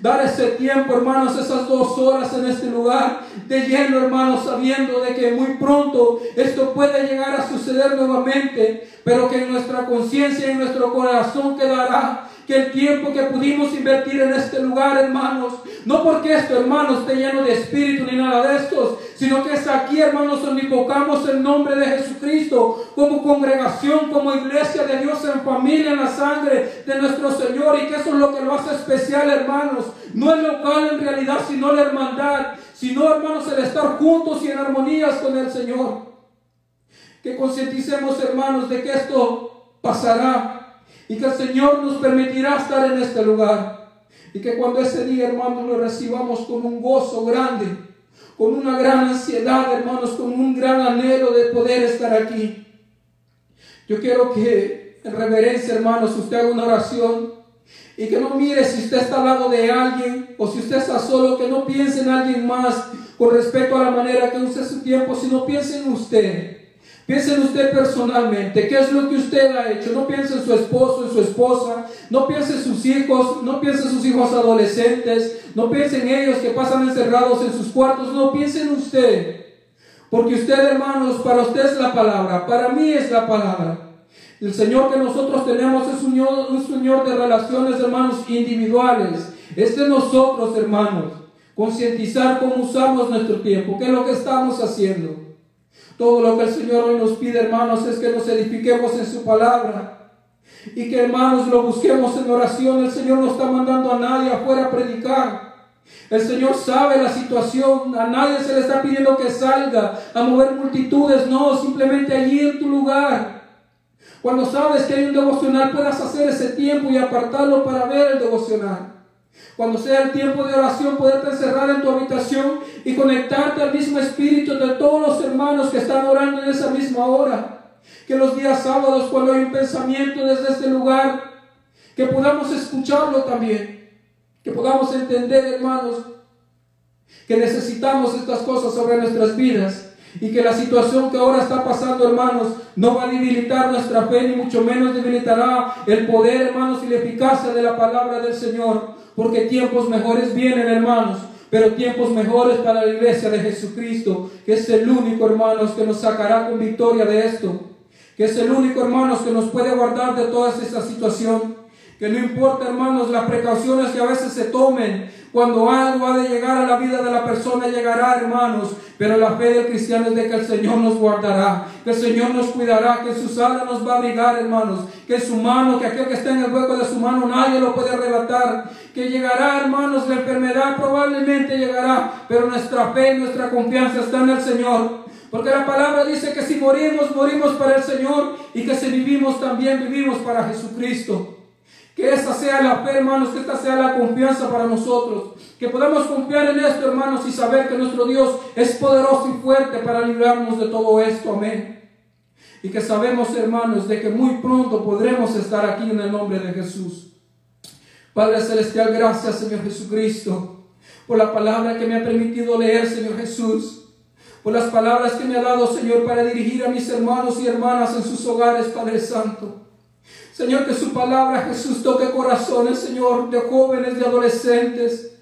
Dar ese tiempo, hermanos, esas 2 horas en este lugar de lleno, hermanos, sabiendo de que muy pronto esto puede llegar a suceder nuevamente, pero que en nuestra conciencia y en nuestro corazón quedará que el tiempo que pudimos invertir en este lugar, hermanos, no porque esto, hermanos, esté lleno de espíritu ni nada de estos, sino que es aquí, hermanos, donde invocamos el nombre de Jesucristo como congregación, como iglesia de Dios en familia, en la sangre de nuestro Señor, y que eso es lo que lo hace especial, hermanos. No el local en realidad, sino la hermandad, sino, hermanos, el estar juntos y en armonías con el Señor. Que concienticemos, hermanos, de que esto pasará y que el Señor nos permitirá estar en este lugar. Y que cuando ese día, hermanos, lo recibamos con un gozo grande, con una gran ansiedad, hermanos, con un gran anhelo de poder estar aquí. Yo quiero que en reverencia, hermanos, usted haga una oración y que no mire si usted está al lado de alguien o si usted está solo, que no piense en alguien más con respecto a la manera que use su tiempo, sino piense en usted. Piense en usted personalmente, qué es lo que usted ha hecho. No piense en su esposo, en su esposa, no piense en sus hijos, no piense en sus hijos adolescentes, no piense en ellos que pasan encerrados en sus cuartos, no, piense en usted. Porque usted, hermanos, para usted es la palabra, para mí es la palabra. El Señor que nosotros tenemos es un Señor de relaciones, hermanos, individuales. Es de nosotros, hermanos, concientizar cómo usamos nuestro tiempo, qué es lo que estamos haciendo. Todo lo que el Señor hoy nos pide, hermanos, es que nos edifiquemos en su palabra y que, hermanos, lo busquemos en oración. El Señor no está mandando a nadie afuera a predicar. El Señor sabe la situación. A nadie se le está pidiendo que salga a mover multitudes. No, simplemente allí en tu lugar. Cuando sabes que hay un devocional, puedas hacer ese tiempo y apartarlo para ver el devocional. Cuando sea el tiempo de oración, poderte encerrar en tu habitación y conectarte al mismo espíritu de todos los hermanos que están orando en esa misma hora. Que los días sábados, cuando hay un pensamiento desde este lugar, que podamos escucharlo también. Que podamos entender, hermanos, que necesitamos estas cosas sobre nuestras vidas. Y que la situación que ahora está pasando, hermanos, no va a debilitar nuestra fe, ni mucho menos debilitará el poder, hermanos, y la eficacia de la palabra del Señor. Porque tiempos mejores vienen, hermanos, pero tiempos mejores para la iglesia de Jesucristo, que es el único, hermanos, que nos sacará con victoria de esto. Que es el único, hermanos, que nos puede guardar de toda esta situación. Que no importa, hermanos, las precauciones que a veces se tomen, cuando algo ha de llegar a la vida de la persona, llegará, hermanos. Pero la fe del cristiano es de que el Señor nos guardará, que el Señor nos cuidará, que sus alas nos va a abrigar, hermanos. Que su mano, que aquel que está en el hueco de su mano, nadie lo puede arrebatar. Que llegará, hermanos, la enfermedad probablemente llegará, pero nuestra fe y nuestra confianza está en el Señor. Porque la palabra dice que si morimos, morimos para el Señor, y que si vivimos, también vivimos para Jesucristo. Que esa sea la fe, hermanos, que esta sea la confianza para nosotros. Que podamos confiar en esto, hermanos, y saber que nuestro Dios es poderoso y fuerte para librarnos de todo esto. Amén. Y que sabemos, hermanos, de que muy pronto podremos estar aquí en el nombre de Jesús. Padre Celestial, gracias, Señor Jesucristo, por la palabra que me ha permitido leer, Señor Jesús. Por las palabras que me ha dado, Señor, para dirigir a mis hermanos y hermanas en sus hogares, Padre Santo. Señor, que su palabra, Jesús, toque corazones, Señor, de jóvenes, de adolescentes,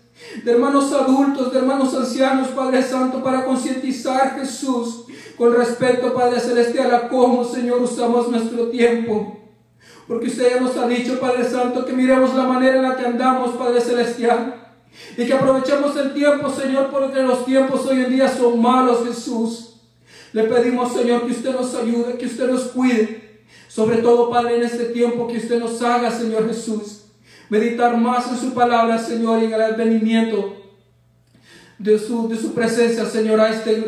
de hermanos adultos, de hermanos ancianos, Padre Santo, para concientizar, Jesús, con respecto, Padre Celestial, a cómo, Señor, usamos nuestro tiempo. Porque usted ya nos ha dicho, Padre Santo, que miremos la manera en la que andamos, Padre Celestial, y que aprovechemos el tiempo, Señor, porque los tiempos hoy en día son malos, Jesús. Le pedimos, Señor, que usted nos ayude, que usted nos cuide. Sobre todo, Padre, en este tiempo que usted nos haga, Señor Jesús, meditar más en su palabra, Señor, y en el advenimiento de su presencia, Señor,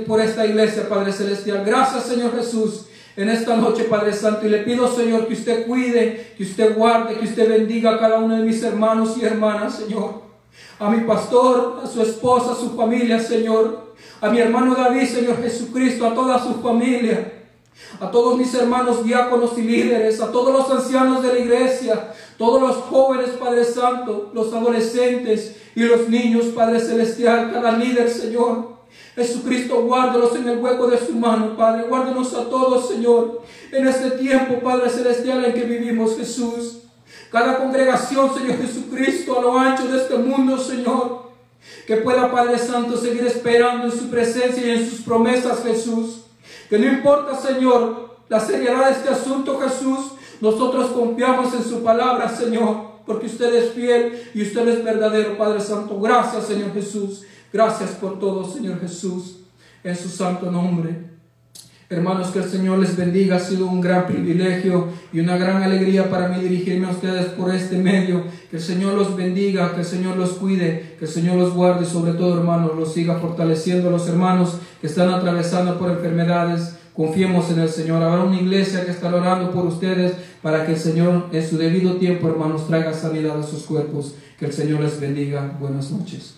por esta iglesia, Padre Celestial. Gracias, Señor Jesús, en esta noche, Padre Santo. Y le pido, Señor, que usted cuide, que usted guarde, que usted bendiga a cada uno de mis hermanos y hermanas, Señor. A mi pastor, a su esposa, a su familia, Señor. A mi hermano David, Señor Jesucristo, a toda su familia. A todos mis hermanos diáconos y líderes, a todos los ancianos de la iglesia, todos los jóvenes, Padre Santo, los adolescentes y los niños, Padre Celestial, cada líder, Señor. Jesucristo, guárdalos en el hueco de su mano, Padre. Guárdanos a todos, Señor, en este tiempo, Padre Celestial, en que vivimos, Jesús. Cada congregación, Señor Jesucristo, a lo ancho de este mundo, Señor, que pueda, Padre Santo, seguir esperando en su presencia y en sus promesas, Jesús. Que no importa, Señor, la seriedad de este asunto, Jesús, nosotros confiamos en su palabra, Señor, porque usted es fiel y usted es verdadero, Padre Santo. Gracias, Señor Jesús. Gracias por todo, Señor Jesús, en su santo nombre. Hermanos, que el Señor les bendiga. Ha sido un gran privilegio y una gran alegría para mí dirigirme a ustedes por este medio. Que el Señor los bendiga, que el Señor los cuide, que el Señor los guarde y sobre todo, hermanos, los siga fortaleciendo a los hermanos que están atravesando por enfermedades. Confiemos en el Señor. Habrá una iglesia que estará orando por ustedes para que el Señor en su debido tiempo, hermanos, traiga sanidad a sus cuerpos. Que el Señor les bendiga. Buenas noches.